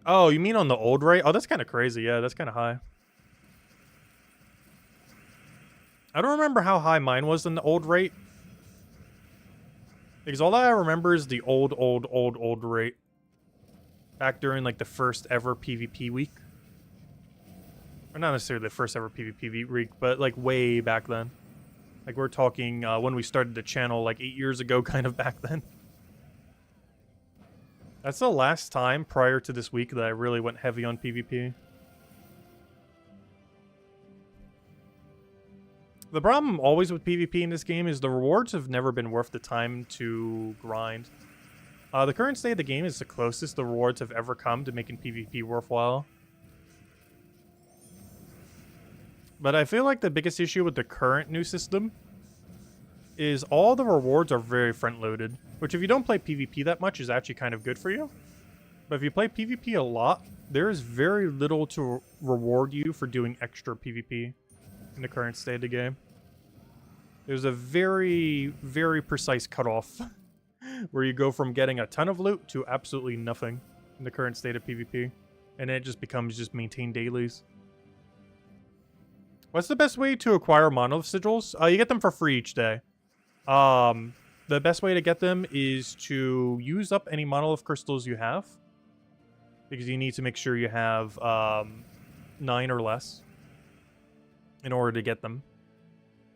Oh, you mean on the old rate? Oh, that's kind of crazy. Yeah, that's kind of high. I don't remember how high mine was in the old rate. Because all I remember is the old rate. Back during like the first ever PvP week. Or not necessarily the first ever PvP week, but like way back then. Like we're talking when we started the channel like 8 years ago, kind of back then. That's the last time prior to this week that I really went heavy on PvP. The problem always with PvP in this game is the rewards have never been worth the time to grind. The current state of the game is the closest the rewards have ever come to making PvP worthwhile. But I feel like the biggest issue with the current new system is all the rewards are very front-loaded, which if you don't play PvP that much is actually kind of good for you. But if you play PvP a lot, there is very little to reward you for doing extra PvP in the current state of the game. There's a very, very precise cutoff where you go from getting a ton of loot to absolutely nothing in the current state of PvP. And then it just becomes just maintain dailies. What's the best way to acquire Monolith Sigils? You get them for free each day. The best way to get them is to use up any Monolith Crystals you have. Because you need to make sure you have 9 or less in order to get them.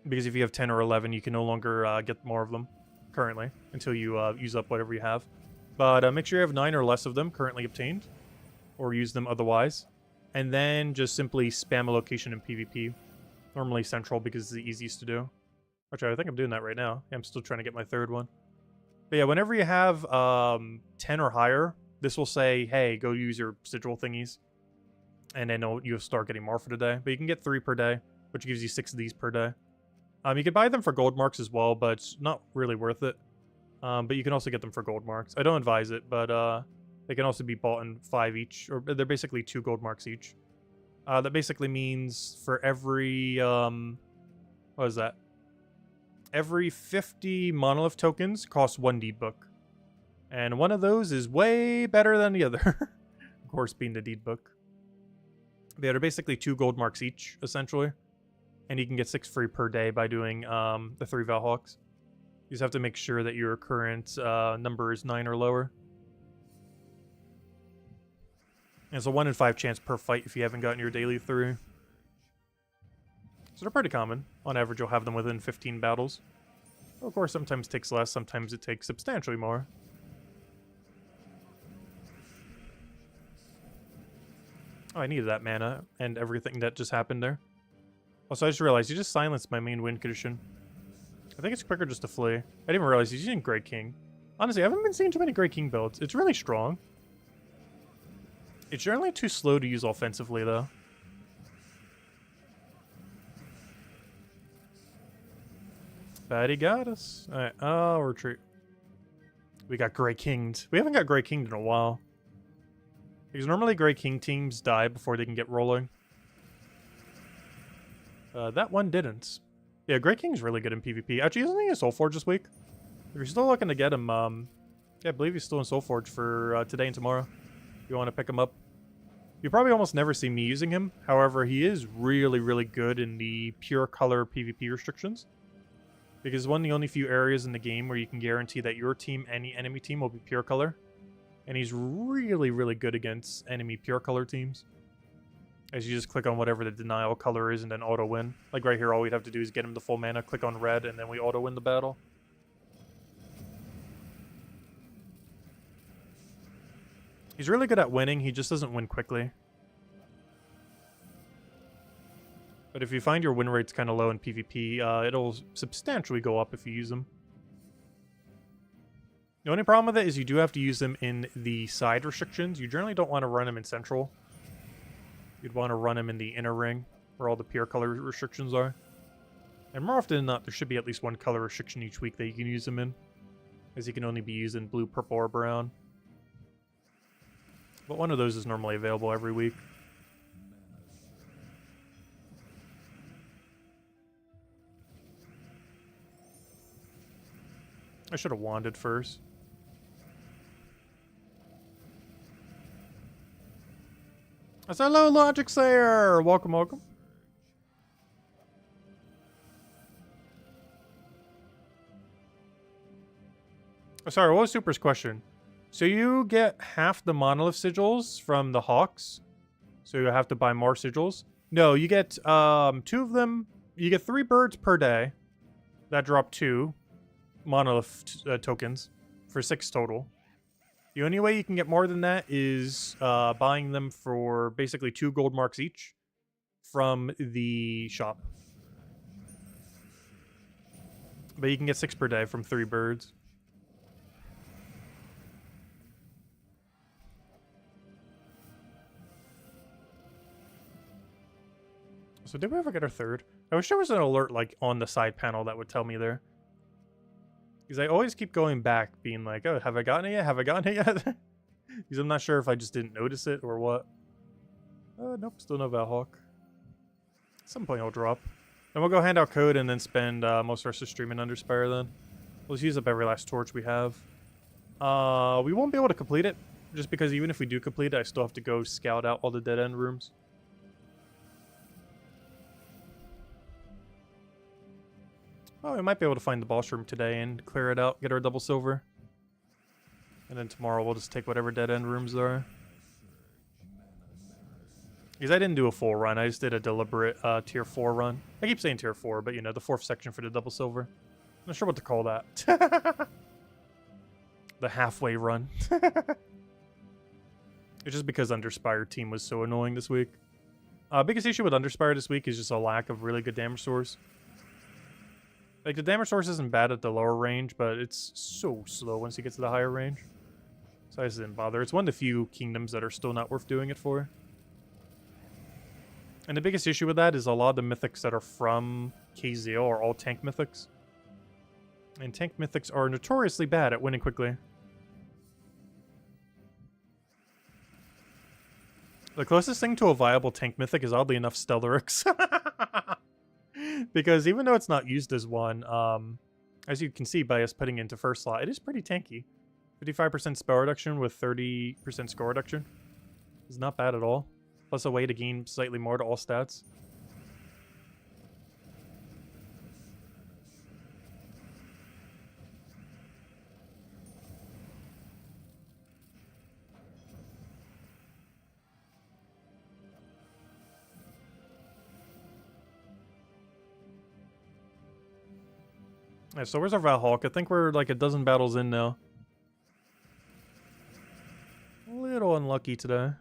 Because if you have 10 or 11, you can no longer get more of them currently until you use up whatever you have. But make sure you have 9 or less of them currently obtained. Or use them otherwise. And then just simply spam a location in PvP. Normally central because it's the easiest to do. Actually, I think I'm doing that right now. I'm still trying to get my third one. But yeah, whenever you have 10 or higher, this will say, hey, go use your sigil thingies. And then you'll start getting more for the day. But you can get 3 per day, which gives you 6 of these per day. You can buy them for gold marks as well, but it's not really worth it. But you can also get them for gold marks. I don't advise it, but they can also be bought in 5 each. Or they're basically 2 gold marks each. That basically means for every, what is that? Every 50 monolith tokens costs 1 deed book. And one of those is way better than the other. Of course, being the deed book. They're basically 2 gold marks each, essentially. And you can get 6 free per day by doing the 3 Valhawks. You just have to make sure that your current number is 9 or lower. And it's a 1 in 5 chance per fight if you haven't gotten your daily through. So they're pretty common. On average, you'll have them within 15 battles. Of course, sometimes it takes less, sometimes it takes substantially more. Oh, I needed that mana and everything that just happened there. Also, I just realized you just silenced my main win condition. I think it's quicker just to flee. I didn't even realize he's using Great King. Honestly, I haven't been seeing too many Great King builds. It's really strong. It's generally too slow to use offensively, though. But he got us. Alright, oh, retreat. We got Great Kinged. We haven't got Great Kinged in a while. Because normally Great King teams die before they can get rolling. That one didn't. Yeah, Great King's really good in PvP. Actually, isn't he in Soulforge this week? If you're still looking to get him, yeah, I believe he's still in Soulforge for today and tomorrow. If you want to pick him up. You probably almost never see me using him. However, he is really, really good in the pure color PvP restrictions. Because it's one of the only few areas in the game where you can guarantee that your team, any enemy team, will be pure color. And he's really, really good against enemy pure color teams. As you just click on whatever the denial color is and then auto win. Like right here, all we'd have to do is get him the full mana, click on red, and then we auto win the battle. He's really good at winning, he just doesn't win quickly. But if you find your win rate's kind of low in PvP, it'll substantially go up if you use him. The only problem with it is you do have to use them in the side restrictions. You generally don't want to run them in central. You'd want to run them in the inner ring, where all the pure color restrictions are. And more often than not, there should be at least one color restriction each week that you can use them in. As you can only be used in blue, purple, or brown. But one of those is normally available every week. I should have wanded first. That's hello, Logic Slayer! Welcome, welcome. Oh, sorry, what was Super's question? So you get half the monolith sigils from the Hawks. So you have to buy more sigils. No, you get 2 of them. You get 3 birds per day. That drop 2 monolith tokens for 6 total. The only way you can get more than that is buying them for basically 2 gold marks each from the shop. But you can get 6 per day from 3 birds. So did we ever get our 3rd? I wish there was an alert like on the side panel that would tell me there. Because I always keep going back, being like, oh, have I gotten it yet? Have I gotten it yet? Because I'm not sure if I just didn't notice it or what. Nope, still no Valhawk. At some point it'll drop. Then we'll go hand out code and then spend most of the rest of the stream in Underspire then. We'll just use up every last torch we have. We won't be able to complete it, just because even if we do complete it, I still have to go scout out all the dead end rooms. Oh, we might be able to find the boss room today and clear it out, get our double silver. And then tomorrow we'll just take whatever dead end rooms there are. Because I didn't do a full run, I just did a deliberate tier 4 run. I keep saying tier 4, but you know, the 4th section for the double silver. I'm not sure what to call that. The halfway run. It's just because Underspire team was so annoying this week. Biggest issue with Underspire this week is just a lack of really good damage source. Like, the damage source isn't bad at the lower range, but it's so slow once you get to the higher range. So I just didn't bother. It's one of the few kingdoms that are still not worth doing it for. And the biggest issue with that is a lot of the mythics that are from KZL are all tank mythics. And tank mythics are notoriously bad at winning quickly. The closest thing to a viable tank mythic is oddly enough Stellarix. Because even though it's not used as one, as you can see by us putting it into first slot, it is pretty tanky. 55% spell reduction with 30% score reduction. It's not bad at all. Plus a way to gain slightly more to all stats. Yeah, so where's our Valhawk? I think we're like a dozen battles in now. A little unlucky today.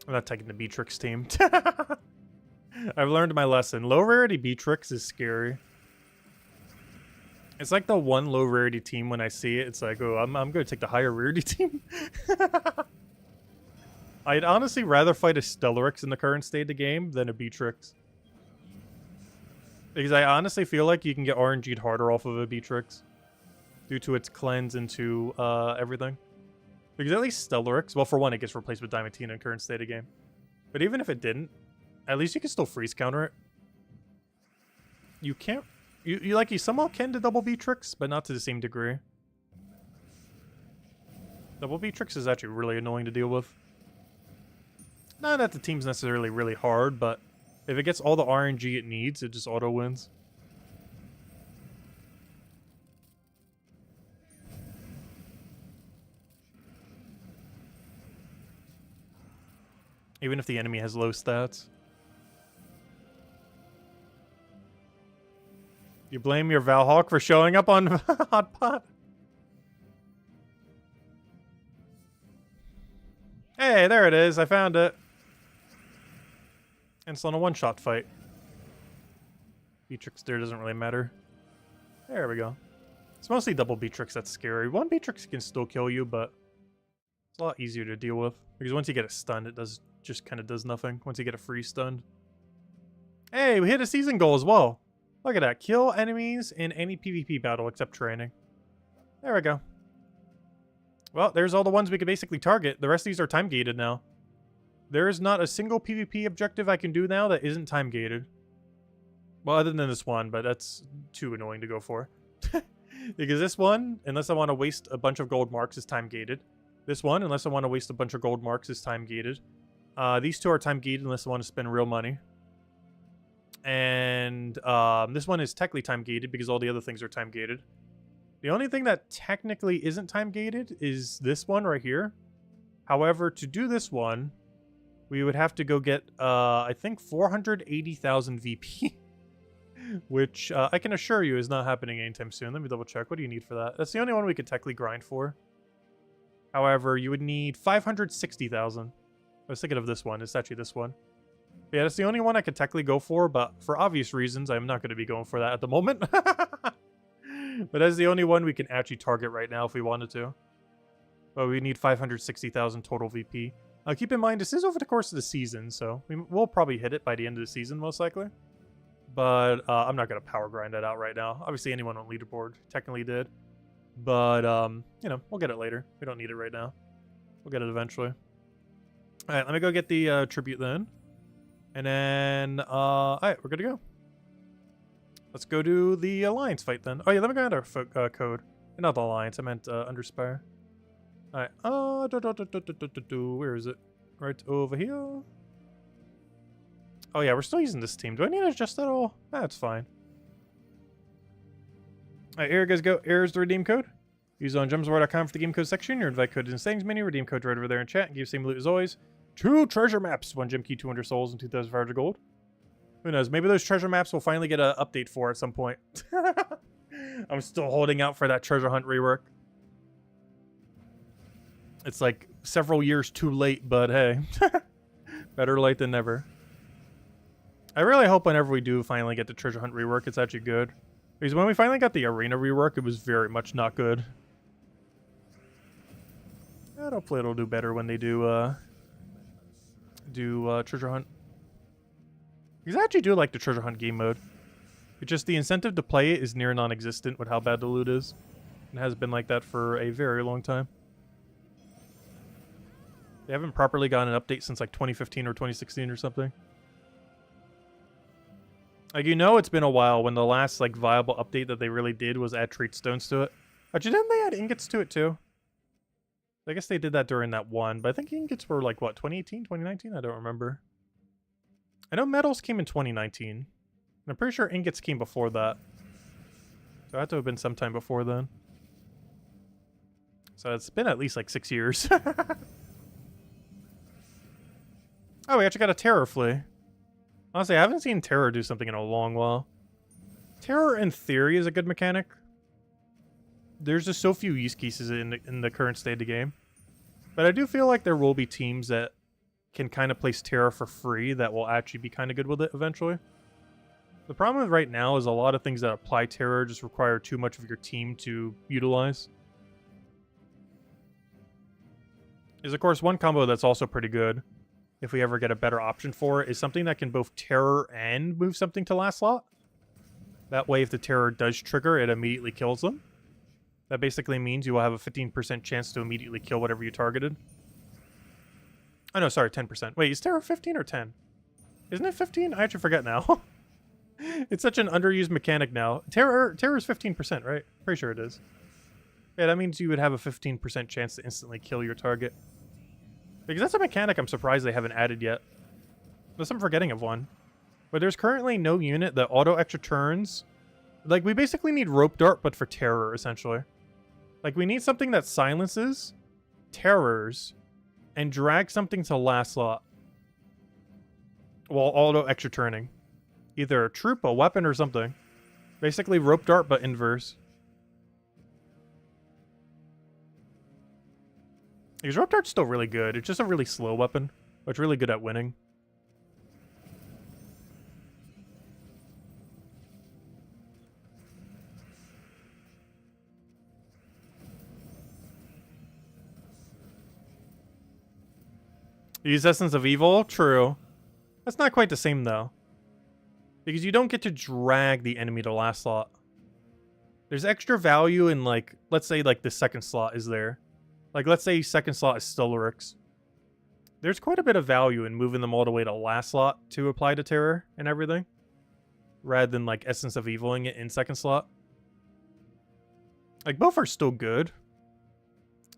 I'm not taking the Beatrix team. I've learned my lesson. Low rarity Beatrix is scary. It's like the one low rarity team when I see it, it's like, oh, I'm going to take the higher rarity team. I'd honestly rather fight a Stellarix in the current state of the game than a Beatrix. Because I honestly feel like you can get RNG'd harder off of a Beatrix due to its cleanse into everything. Because at least Stellarix, well, for one, it gets replaced with Diamantina in current state of game. But even if it didn't, at least you can still freeze counter it. You can't... You somehow can to double Beatrix, but not to the same degree. Double Beatrix is actually really annoying to deal with. Not that the team's necessarily really hard, but if it gets all the RNG it needs, it just auto wins. Even if the enemy has low stats. You blame your Valhawk for showing up on Hot Pot? Hey, there it is. I found it. And it's on a one-shot fight. Beatrix there doesn't really matter. There we go. It's mostly double Beatrix that's scary. One Beatrix can still kill you, but it's a lot easier to deal with. Because once you get it stunned, it just kind of does nothing. Once you get a free stunned. Hey, we hit a season goal as well. Look at that. Kill enemies in any PvP battle except training. There we go. Well, there's all the ones we could basically target. The rest of these are time gated now. There is not a single PvP objective I can do now that isn't time gated. Well, other than this one, but that's too annoying to go for. Because this one, unless I want to waste a bunch of gold marks, is time gated. This one, unless I want to waste a bunch of gold marks, is time gated. These two are time gated unless I want to spend real money. And this one is technically time gated because all the other things are time gated. The only thing that technically isn't time gated is this one right here. However, to do this one, we would have to go get, I think, 480,000 VP. Which I can assure you is not happening anytime soon. Let me double check. What do you need for that? That's the only one we could technically grind for. However, you would need 560,000. I was thinking of this one. It's actually this one. Yeah, that's the only one I could technically go for, but for obvious reasons, I'm not going to be going for that at the moment. But that's the only one we can actually target right now if we wanted to. But we need 560,000 total VP. Keep in mind, this is over the course of the season, so we'll probably hit it by the end of the season, most likely. But I'm not going to power grind that out right now. Obviously, anyone on leaderboard technically did. But, you know, we'll get it later. We don't need it right now. We'll get it eventually. All right, let me go get the tribute then. And then, all right, we're good to go. Let's go do the Alliance fight then. Oh, yeah, let me go under code. Not the Alliance, I meant Underspire. All right, where is it? Right over here. Oh, yeah, we're still using this team. Do I need to adjust that at all? That's fine. All right, here you guys go. Here's the redeem code. Use it on gemswar.com for the game code section. Your invite code is in the settings menu. Redeem code right over there in chat. And give you the same loot as always. 2 treasure maps, 1 gem key, 200 souls, and 2,500 gold. Who knows? Maybe those treasure maps will finally get an update for at some point. I'm still holding out for that treasure hunt rework. It's like several years too late, but hey. Better late than never. I really hope whenever we do finally get the treasure hunt rework, it's actually good. Because when we finally got the arena rework, it was very much not good. And hopefully it'll do better when they do treasure hunt. Because I actually do like the treasure hunt game mode. It's just the incentive to play it is near non-existent with how bad the loot is. It has been like that for a very long time. They haven't properly gotten an update since like 2015 or 2016 or something. Like, you know, it's been a while when the last like viable update that they really did was add trait stones to it. Actually, didn't they add ingots to it too? I guess they did that during that one, but I think ingots were like, what, 2018, 2019? I don't remember. I know metals came in 2019. And I'm pretty sure ingots came before that. So it had to have been sometime before then. So it's been at least like 6 years. Oh, we actually got a terror flea. Honestly, I haven't seen terror do something in a long while. Terror, in theory, is a good mechanic. There's just so few use cases in the current state of the game. But I do feel like there will be teams that can kind of place terror for free that will actually be kind of good with it eventually. The problem with right now is a lot of things that apply terror just require too much of your team to utilize. Is, of course, one combo that's also pretty good, if we ever get a better option for it, is something that can both terror and move something to last slot. That way, if the terror does trigger, it immediately kills them. That basically means you will have a 15% chance to immediately kill whatever you targeted. Oh no, sorry, 10%. Wait, is terror 15 or 10? Isn't it 15? I actually forget now. It's such an underused mechanic now. Terror is 15%, right? Pretty sure it is. Yeah, that means you would have a 15% chance to instantly kill your target. Because that's a mechanic I'm surprised they haven't added yet. Unless I'm forgetting of one. But there's currently no unit that auto extra turns. Like, we basically need rope dart, but for terror, essentially. Like, we need something that silences, terrors, and drags something to last slot. While auto extra turning. Either a troop, a weapon, or something. Basically rope dart, but inverse. Because rope dart's still really good. It's just a really slow weapon, but it's really good at winning. Use Essence of Evil? True. That's not quite the same, though. Because you don't get to drag the enemy to last slot. There's extra value in, like, let's say, like, the second slot is there. Like, let's say second slot is Stellarix. There's quite a bit of value in moving them all the way to last slot to apply to terror and everything. Rather than, like, Essence of Eviling it in second slot. Like, both are still good.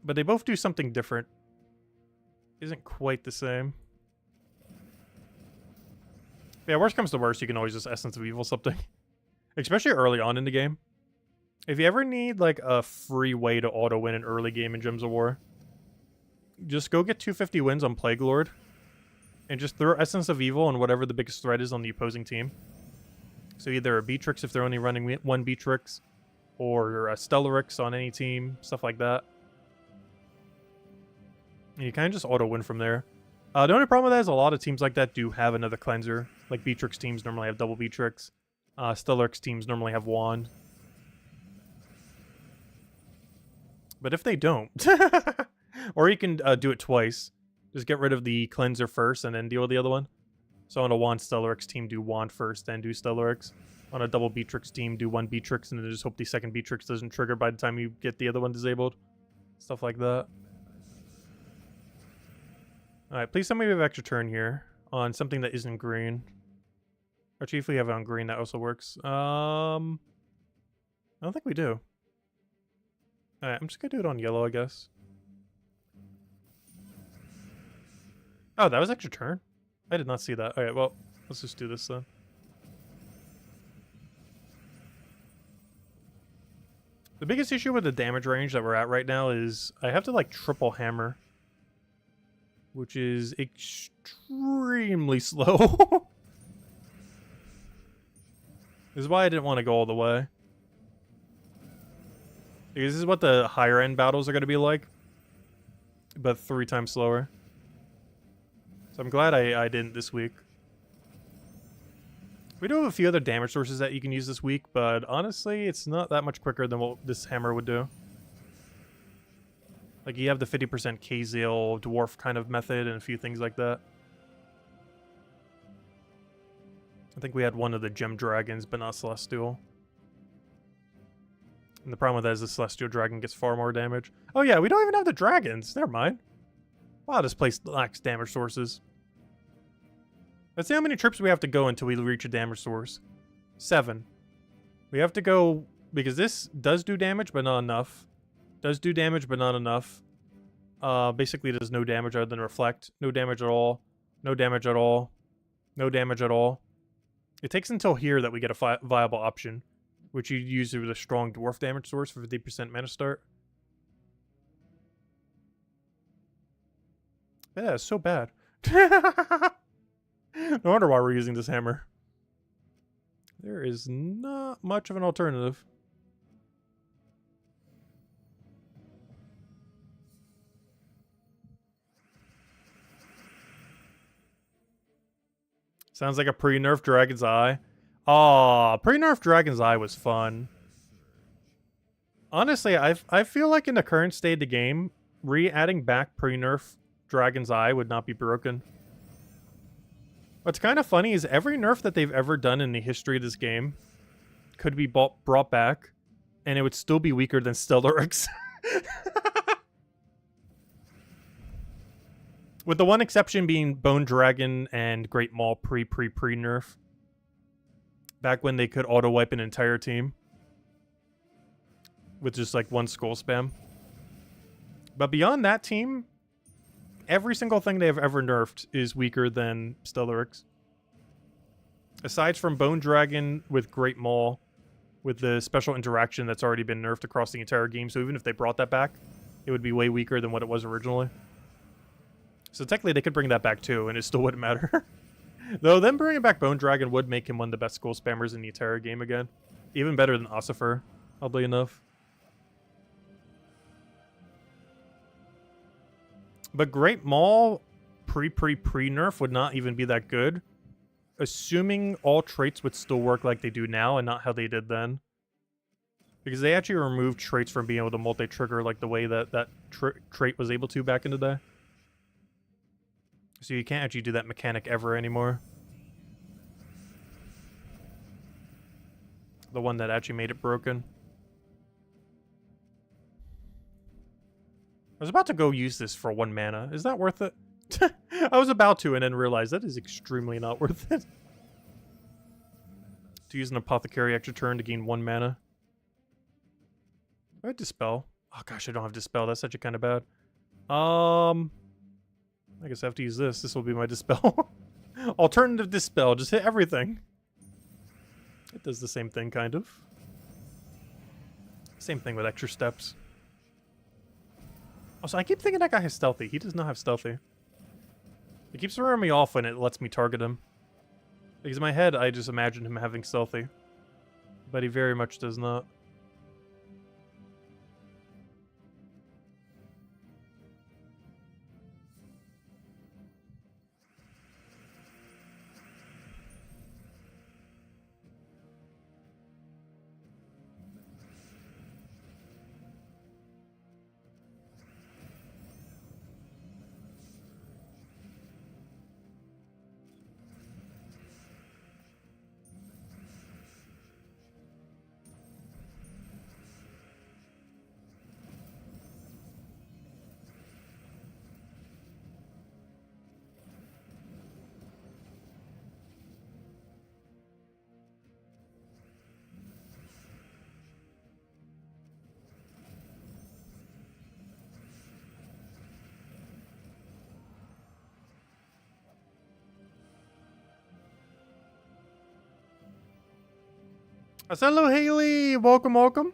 But they both do something different. Isn't quite the same. Yeah, worst comes to worst, you can always just Essence of Evil something. Especially early on in the game. If you ever need, like, a free way to auto-win an early game in Gems of War, just go get 250 wins on Plague Lord. And just throw Essence of Evil on whatever the biggest threat is on the opposing team. So either a Beatrix if they're only running one Beatrix, or a Stellarix on any team, stuff like that. And you kind of just auto-win from there. The only problem with that is a lot of teams like that do have another cleanser. Like Beatrix teams normally have double Beatrix. Stellarix teams normally have wand. But if they don't, or you can do it twice. Just get rid of the cleanser first and then deal with the other one. So on a wand Stellarix team, do wand first, then do Stellarix. On a double Beatrix team, do one Beatrix and then just hope the second Beatrix doesn't trigger by the time you get the other one disabled. Stuff like that. Alright, please tell me we have extra turn here on something that isn't green. Actually, if we have it on green, that also works. I don't think we do. Alright, I'm just gonna do it on yellow, I guess. Oh, that was extra turn? I did not see that. Alright, well, let's just do this then. The biggest issue with the damage range that we're at right now is I have to, like, triple hammer. Which is extremely slow. This is why I didn't want to go all the way. Because this is what the higher end battles are going to be like. But 3 times slower. So I'm glad I didn't this week. We do have a few other damage sources that you can use this week, but honestly, it's not that much quicker than what this hammer would do. Like, you have the 50% Kazale dwarf kind of method and a few things like that. I think we had one of the gem dragons, but not celestial. And the problem with that is the celestial dragon gets far more damage. Oh yeah, we don't even have the dragons. Never mind. Wow, this place lacks damage sources. Let's see how many trips we have to go until we reach a damage source. 7. We have to go, because this does do damage, but not enough. Does do damage, but not enough. Basically does no damage other than reflect. No damage at all. No damage at all. No damage at all. It takes until here that we get a viable option, which you use with a strong dwarf damage source for 50% mana start. Yeah, it's so bad. No wonder why we're using this hammer. There is not much of an alternative. Sounds like a pre-nerf Dragon's Eye. Aw, pre-nerf Dragon's Eye was fun. Honestly, I feel like in the current state of the game, re-adding back pre-nerf Dragon's Eye would not be broken. What's kind of funny is every nerf that they've ever done in the history of this game could be brought back, and it would still be weaker than Stellaryx. With the one exception being Bone Dragon and Great Maul pre-nerf. Back when they could auto-wipe an entire team. With just like one skull spam. But beyond that team, every single thing they have ever nerfed is weaker than Stellaryx. Aside from Bone Dragon with Great Maul, with the special interaction that's already been nerfed across the entire game, so even if they brought that back, it would be way weaker than what it was originally. So technically they could bring that back too, and it still wouldn't matter. Though them bringing back Bone Dragon would make him one of the best skull spammers in the entire game again. Even better than Ossifer, oddly enough. But Great Maul pre-nerf would not even be that good. Assuming all traits would still work like they do now and not how they did then. Because they actually removed traits from being able to multi-trigger like the way that trait was able to back in the day. So you can't actually do that mechanic ever anymore. The one that actually made it broken. I was about to go use this for 1 mana. Is that worth it? I was about to and then realized that is extremely not worth it. To use an Apothecary extra turn to gain 1 mana. I have Dispel. Oh gosh, I don't have Dispel. That's actually kind of bad. I guess I have to use this. This will be my Dispel. Alternative Dispel. Just hit everything. It does the same thing, kind of. Same thing with extra steps. Also, I keep thinking that guy has Stealthy. He does not have Stealthy. It keeps throwing me off when it lets me target him. Because in my head, I just imagine him having Stealthy. But he very much does not. Hello, Haley! Welcome, welcome.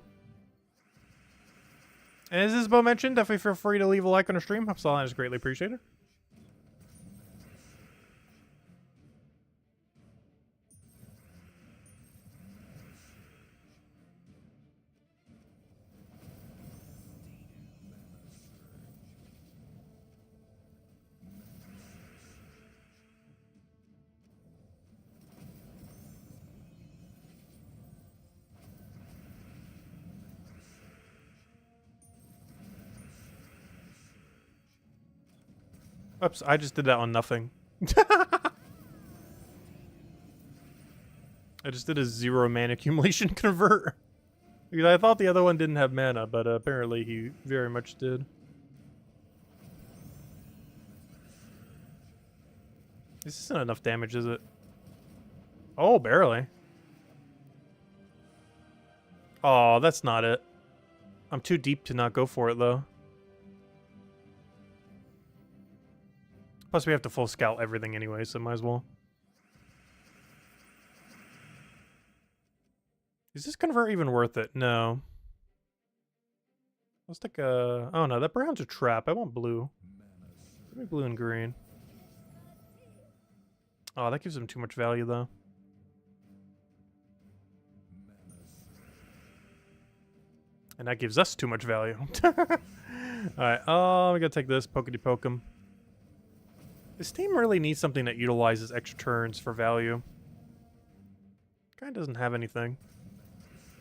And as Isabel mentioned, definitely feel free to leave a like on the stream. Helps a lot and is greatly appreciated. Oops, I just did that on nothing. I just did a 0 mana accumulation convert. Because I thought the other one didn't have mana, but apparently he very much did. This isn't enough damage, is it? Oh, barely. Oh, that's not it. I'm too deep to not go for it, though. Plus, we have to full scout everything anyway, so might as well. Is this convert even worth it? No. Let's take a... Oh, no, that brown's a trap. I want blue. Give me blue and green. Oh, that gives him too much value, though. And that gives us too much value. Alright, we gotta take this, pokety-poke him. This team really needs something that utilizes extra turns for value. Guy doesn't have anything.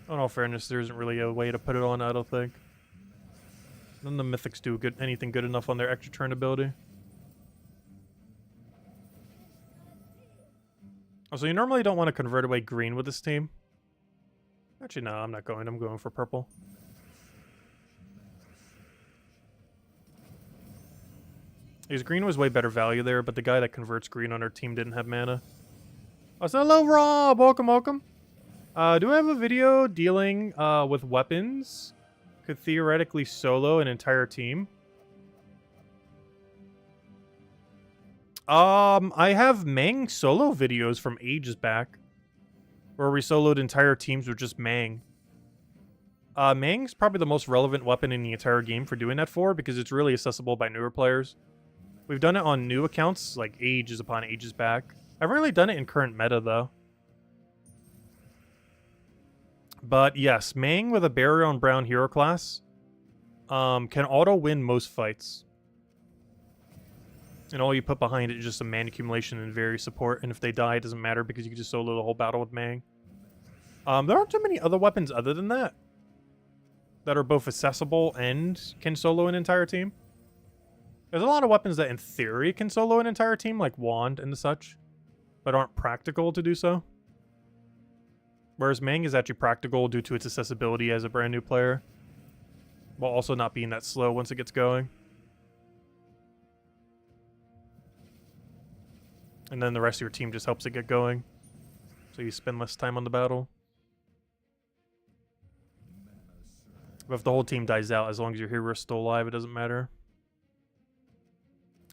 In all fairness, there isn't really a way to put it on, I don't think. None of the mythics do anything good enough on their extra turn ability. Oh, so you normally don't want to convert away green with this team? Actually, no, I'm not going. I'm going for purple. Because green was way better value there, but the guy that converts green on our team didn't have mana. Oh, so hello, Rob! Welcome, welcome. Do I have a video dealing with weapons? Could theoretically solo an entire team. I have Mang solo videos from ages back. Where we soloed entire teams with just Mang. Mang's probably the most relevant weapon in the entire game for doing that for, because it's really accessible by newer players. We've done it on new accounts, like ages upon ages back. I haven't really done it in current meta, though. But yes, Mang with a barrier on brown hero class can auto-win most fights. And all you put behind it is just some mana accumulation and very support, and if they die, it doesn't matter because you can just solo the whole battle with Mang. There aren't too many other weapons other than that are both accessible and can solo an entire team. There's a lot of weapons that in theory can solo an entire team, like Wand and such, but aren't practical to do so. Whereas Mang is actually practical due to its accessibility as a brand new player, while also not being that slow once it gets going. And then the rest of your team just helps it get going, so you spend less time on the battle. But if the whole team dies out, as long as your hero is still alive, it doesn't matter.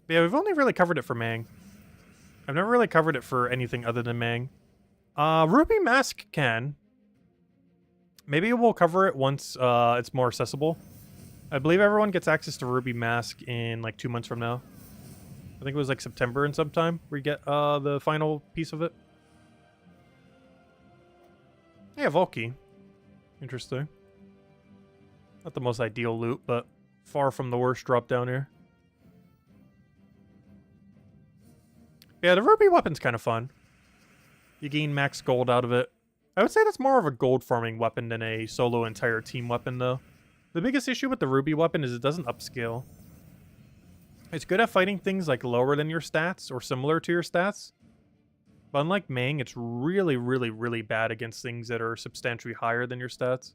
But yeah, we've only really covered it for Mang. I've never really covered it for anything other than Mang. Ruby Mask can. Maybe we'll cover it once it's more accessible. I believe everyone gets access to Ruby Mask in like 2 months from now. I think it was like September and sometime we get the final piece of it. Yeah, Volky. Interesting. Not the most ideal loot, but far from the worst drop down here. Yeah, the Ruby weapon's kind of fun. You gain max gold out of it. I would say that's more of a gold farming weapon than a solo entire team weapon, though. The biggest issue with the Ruby weapon is it doesn't upscale. It's good at fighting things like lower than your stats or similar to your stats. But unlike Mang, it's really, really, really bad against things that are substantially higher than your stats.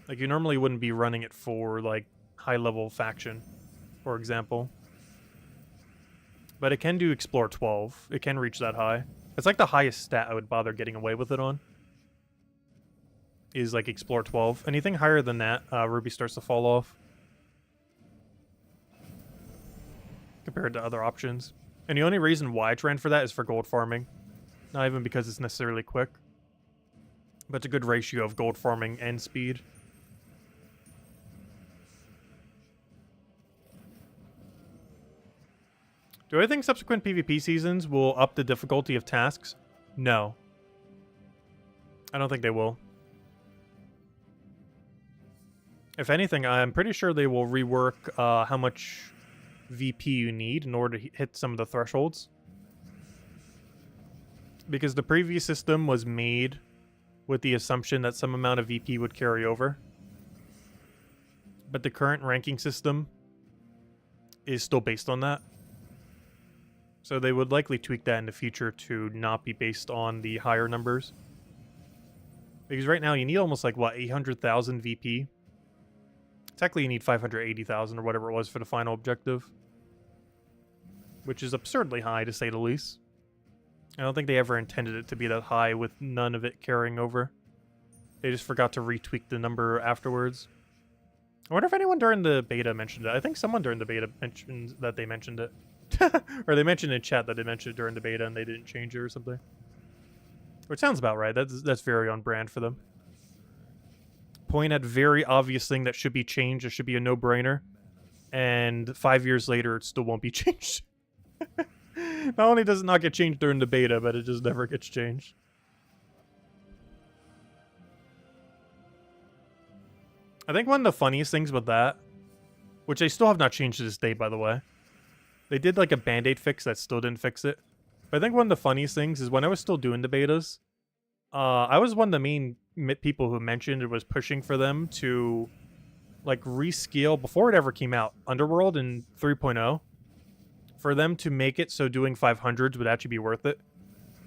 Like, you normally wouldn't be running it for, like, high-level faction, for example. But it can do Explore 12. It can reach that high. It's like the highest stat I would bother getting away with it on. Is, like, Explore 12. Anything higher than that, Ruby starts to fall off. Compared to other options. And the only reason why I trend for that is for gold farming. Not even because it's necessarily quick. But it's a good ratio of gold farming and speed. Do I think subsequent PvP seasons will up the difficulty of tasks? No. I don't think they will. If anything, I'm pretty sure they will rework how much VP you need in order to hit some of the thresholds. Because the previous system was made with the assumption that some amount of VP would carry over. But the current ranking system is still based on that. So they would likely tweak that in the future to not be based on the higher numbers. Because right now you need almost like, what, 800,000 VP? Technically you need 580,000 or whatever it was for the final objective. Which is absurdly high, to say the least. I don't think they ever intended it to be that high with none of it carrying over. They just forgot to retweak the number afterwards. I wonder if anyone during the beta mentioned it. I think someone during the beta mentioned that they mentioned it. Or they mentioned in chat that they mentioned it during the beta and they didn't change it or something. Which sounds about right. That's very on brand for them. Point at very obvious thing that should be changed. It should be a no-brainer. And 5 years later, it still won't be changed. Not only does it not get changed during the beta, but it just never gets changed. I think one of the funniest things with that, which they still have not changed to this day, by the way. They did like a band-aid fix that still didn't fix it. But I think one of the funniest things is when I was still doing the betas, I was one of the main people who mentioned it was pushing for them to like rescale before it ever came out, Underworld in 3.0, for them to make it so doing 500s would actually be worth it.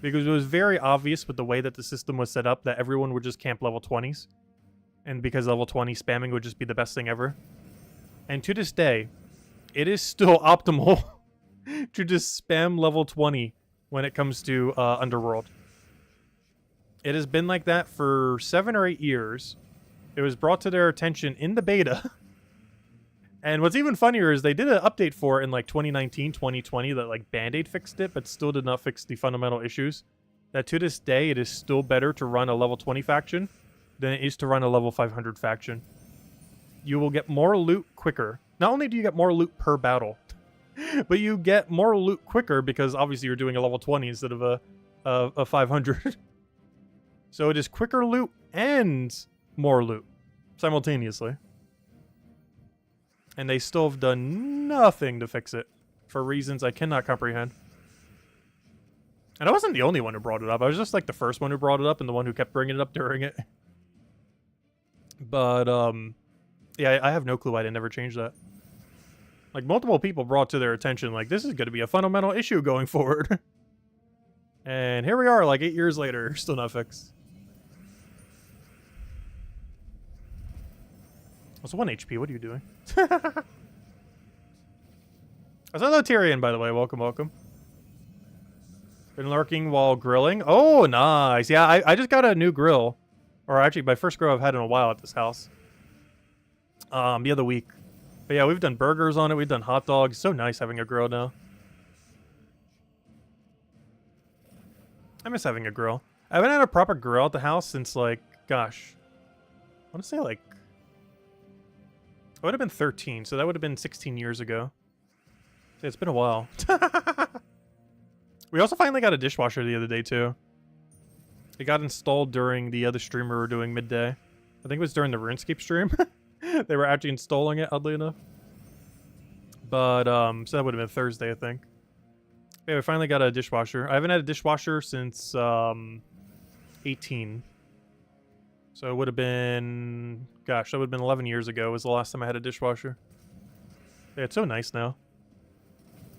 Because it was very obvious with the way that the system was set up that everyone would just camp level 20s. And because level 20 spamming would just be the best thing ever. And to this day, it is still optimal to just spam level 20 when it comes to Underworld. It has been like that for 7 or 8 years. It was brought to their attention in the beta. And what's even funnier is they did an update for it in like 2019, 2020 that like Band-Aid fixed it, but still did not fix the fundamental issues. That to this day, it is still better to run a level 20 faction than it is to run a level 500 faction. You will get more loot quicker. Not only do you get more loot per battle, but you get more loot quicker because obviously you're doing a level 20 instead of a 500. So it is quicker loot and more loot simultaneously. And they still have done nothing to fix it for reasons I cannot comprehend. And I wasn't the only one who brought it up. I was just like the first one who brought it up and the one who kept bringing it up during it. But, yeah, I have no clue why they never changed that. Like, multiple people brought to their attention, like, this is going to be a fundamental issue going forward. And here we are, like, 8 years later, still not fixed. Also, 1 HP, what are you doing? Hello, Tyrion, by the way. Welcome, welcome. Been lurking while grilling. Oh, nice. Yeah, I just got a new grill. Or actually, my first grill I've had in a while at this house. The other week. But yeah, we've done burgers on it. We've done hot dogs. So nice having a grill now. I miss having a grill. I haven't had a proper grill at the house since, like, gosh. I want to say, like... I would have been 13, so that would have been 16 years ago. So it's been a while. We also finally got a dishwasher the other day, too. It got installed during the other stream we were doing midday. I think it was during the RuneScape stream. They were actually installing it, oddly enough. But, so that would have been Thursday, I think. Yeah, we finally got a dishwasher. I haven't had a dishwasher since, 18. So it would have been... Gosh, that would have been 11 years ago was the last time I had a dishwasher. Yeah, it's so nice now.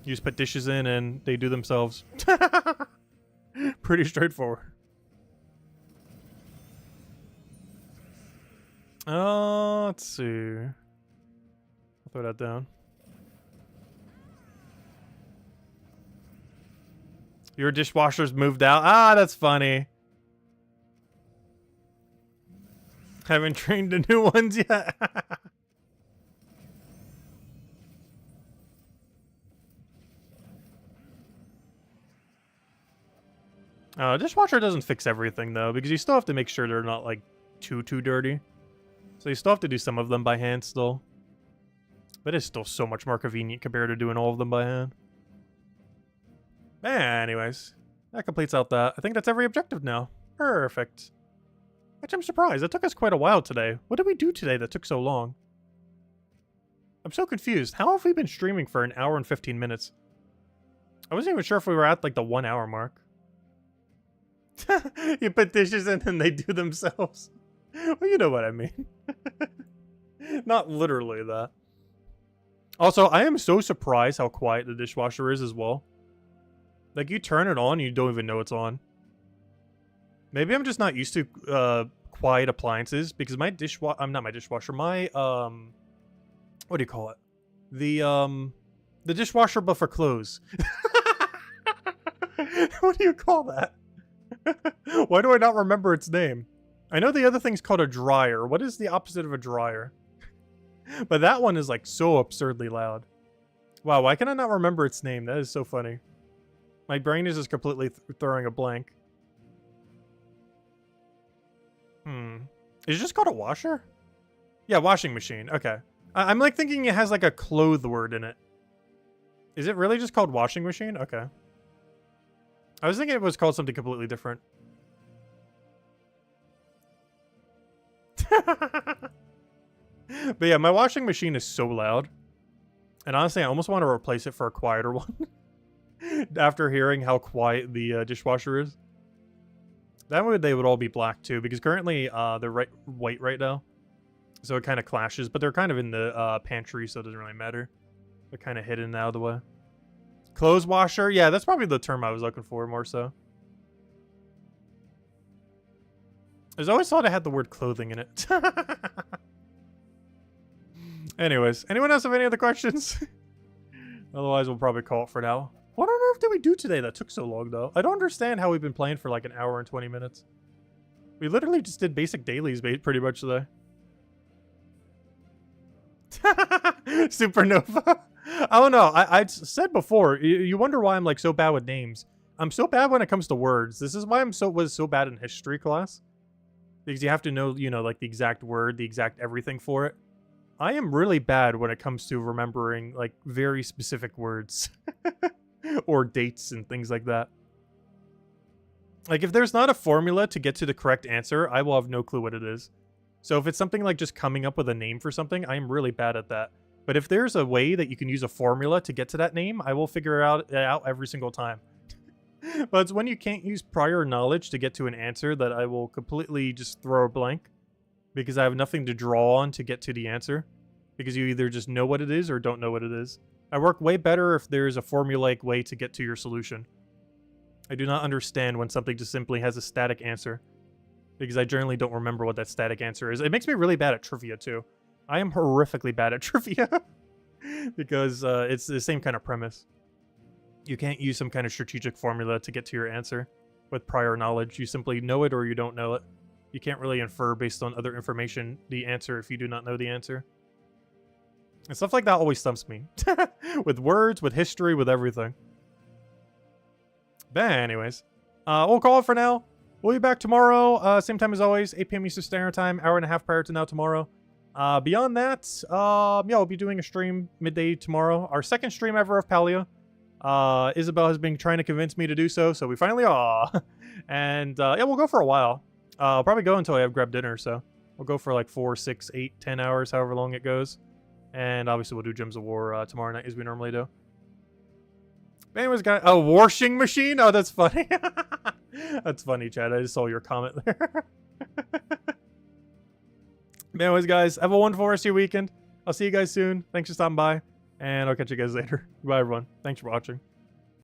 You just put dishes in and they do themselves. Pretty straightforward. Let's see. I'll throw that down. Your dishwasher's moved out. Ah, that's funny. Haven't trained the new ones yet. Dishwasher doesn't fix everything, though, because you still have to make sure they're not, like, too dirty. So you still have to do some of them by hand still. But it's still so much more convenient compared to doing all of them by hand. Anyways, that completes out that. I think that's every objective now. Perfect. Actually, I'm surprised. That took us quite a while today. What did we do today that took so long? I'm so confused. How have we been streaming for an hour and 15 minutes? I wasn't even sure if we were at, like, the 1 hour mark. You put dishes in and they do themselves. Well, you know what I mean. Not literally that. Also, I am so surprised how quiet the dishwasher is as well. Like, you turn it on, you don't even know it's on. Maybe I'm just not used to quiet appliances, because my dishwasher, not my dishwasher, my what do you call it? The dishwasher but for clothes. What do you call that? Why do I not remember its name? I know the other thing's called a dryer. What is the opposite of a dryer? But that one is like so absurdly loud. Wow, why can I not remember its name? That is so funny. My brain is just completely throwing a blank. Is it just called a washer? Yeah, washing machine. Okay. I'm like thinking it has like a clothes word in it. Is it really just called washing machine? Okay. I was thinking it was called something completely different. But yeah, my washing machine is so loud. And honestly, I almost want to replace it for a quieter one. After hearing how quiet the dishwasher is. That way they would all be black too, because currently they're white right now. So it kind of clashes, but they're kind of in the pantry, so it doesn't really matter. They're kind of hidden out of the way. Clothes washer? Yeah, that's probably the term I was looking for more so. I always thought it had the word clothing in it. Anyways, anyone else have any other questions? Otherwise, we'll probably call it for now. What on earth did we do today that took so long, though? I don't understand how we've been playing for like an hour and 20 minutes. We literally just did basic dailies pretty much today. Supernova. I don't know. I said before, you wonder why I'm like so bad with names. I'm so bad when it comes to words. This is why was so bad in history class. Because you have to know, like the exact word, the exact everything for it. I am really bad when it comes to remembering like very specific words. Or dates and things like that. Like if there's not a formula to get to the correct answer, I will have no clue what it is. So if it's something like just coming up with a name for something, I am really bad at that. But if there's a way that you can use a formula to get to that name, I will figure it out every single time. But it's when you can't use prior knowledge to get to an answer that I will completely just throw a blank. Because I have nothing to draw on to get to the answer. Because you either just know what it is or don't know what it is. I work way better if there's a formulaic way to get to your solution. I do not understand when something just simply has a static answer. Because I generally don't remember what that static answer is. It makes me really bad at trivia, too. I am horrifically bad at trivia. Because it's the same kind of premise. You can't use some kind of strategic formula to get to your answer with prior knowledge. You simply know it or you don't know it. You can't really infer based on other information the answer if you do not know the answer. And stuff like that always stumps me. With words, with history, with everything. But anyways, we'll call it for now. We'll be back tomorrow, same time as always, 8 p.m. Eastern Standard Time, hour and a half prior to now tomorrow. Beyond that, yeah, we'll be doing a stream midday tomorrow. Our second stream ever of Palia. Isabel has been trying to convince me to do so, so we finally are. And yeah, we'll go for a while. I'll probably go until I have grabbed dinner, so we'll go for like 4, 6, 8, 10 hours, however long it goes. And obviously we'll do Gems of War tomorrow night as we normally do. But anyways, guys, a washing machine? Oh, that's funny. That's funny, Chad. I just saw your comment there. But anyways, guys, have a wonderful rest of your weekend. I'll see you guys soon. Thanks for stopping by, and I'll catch you guys later. Goodbye, everyone. Thanks for watching.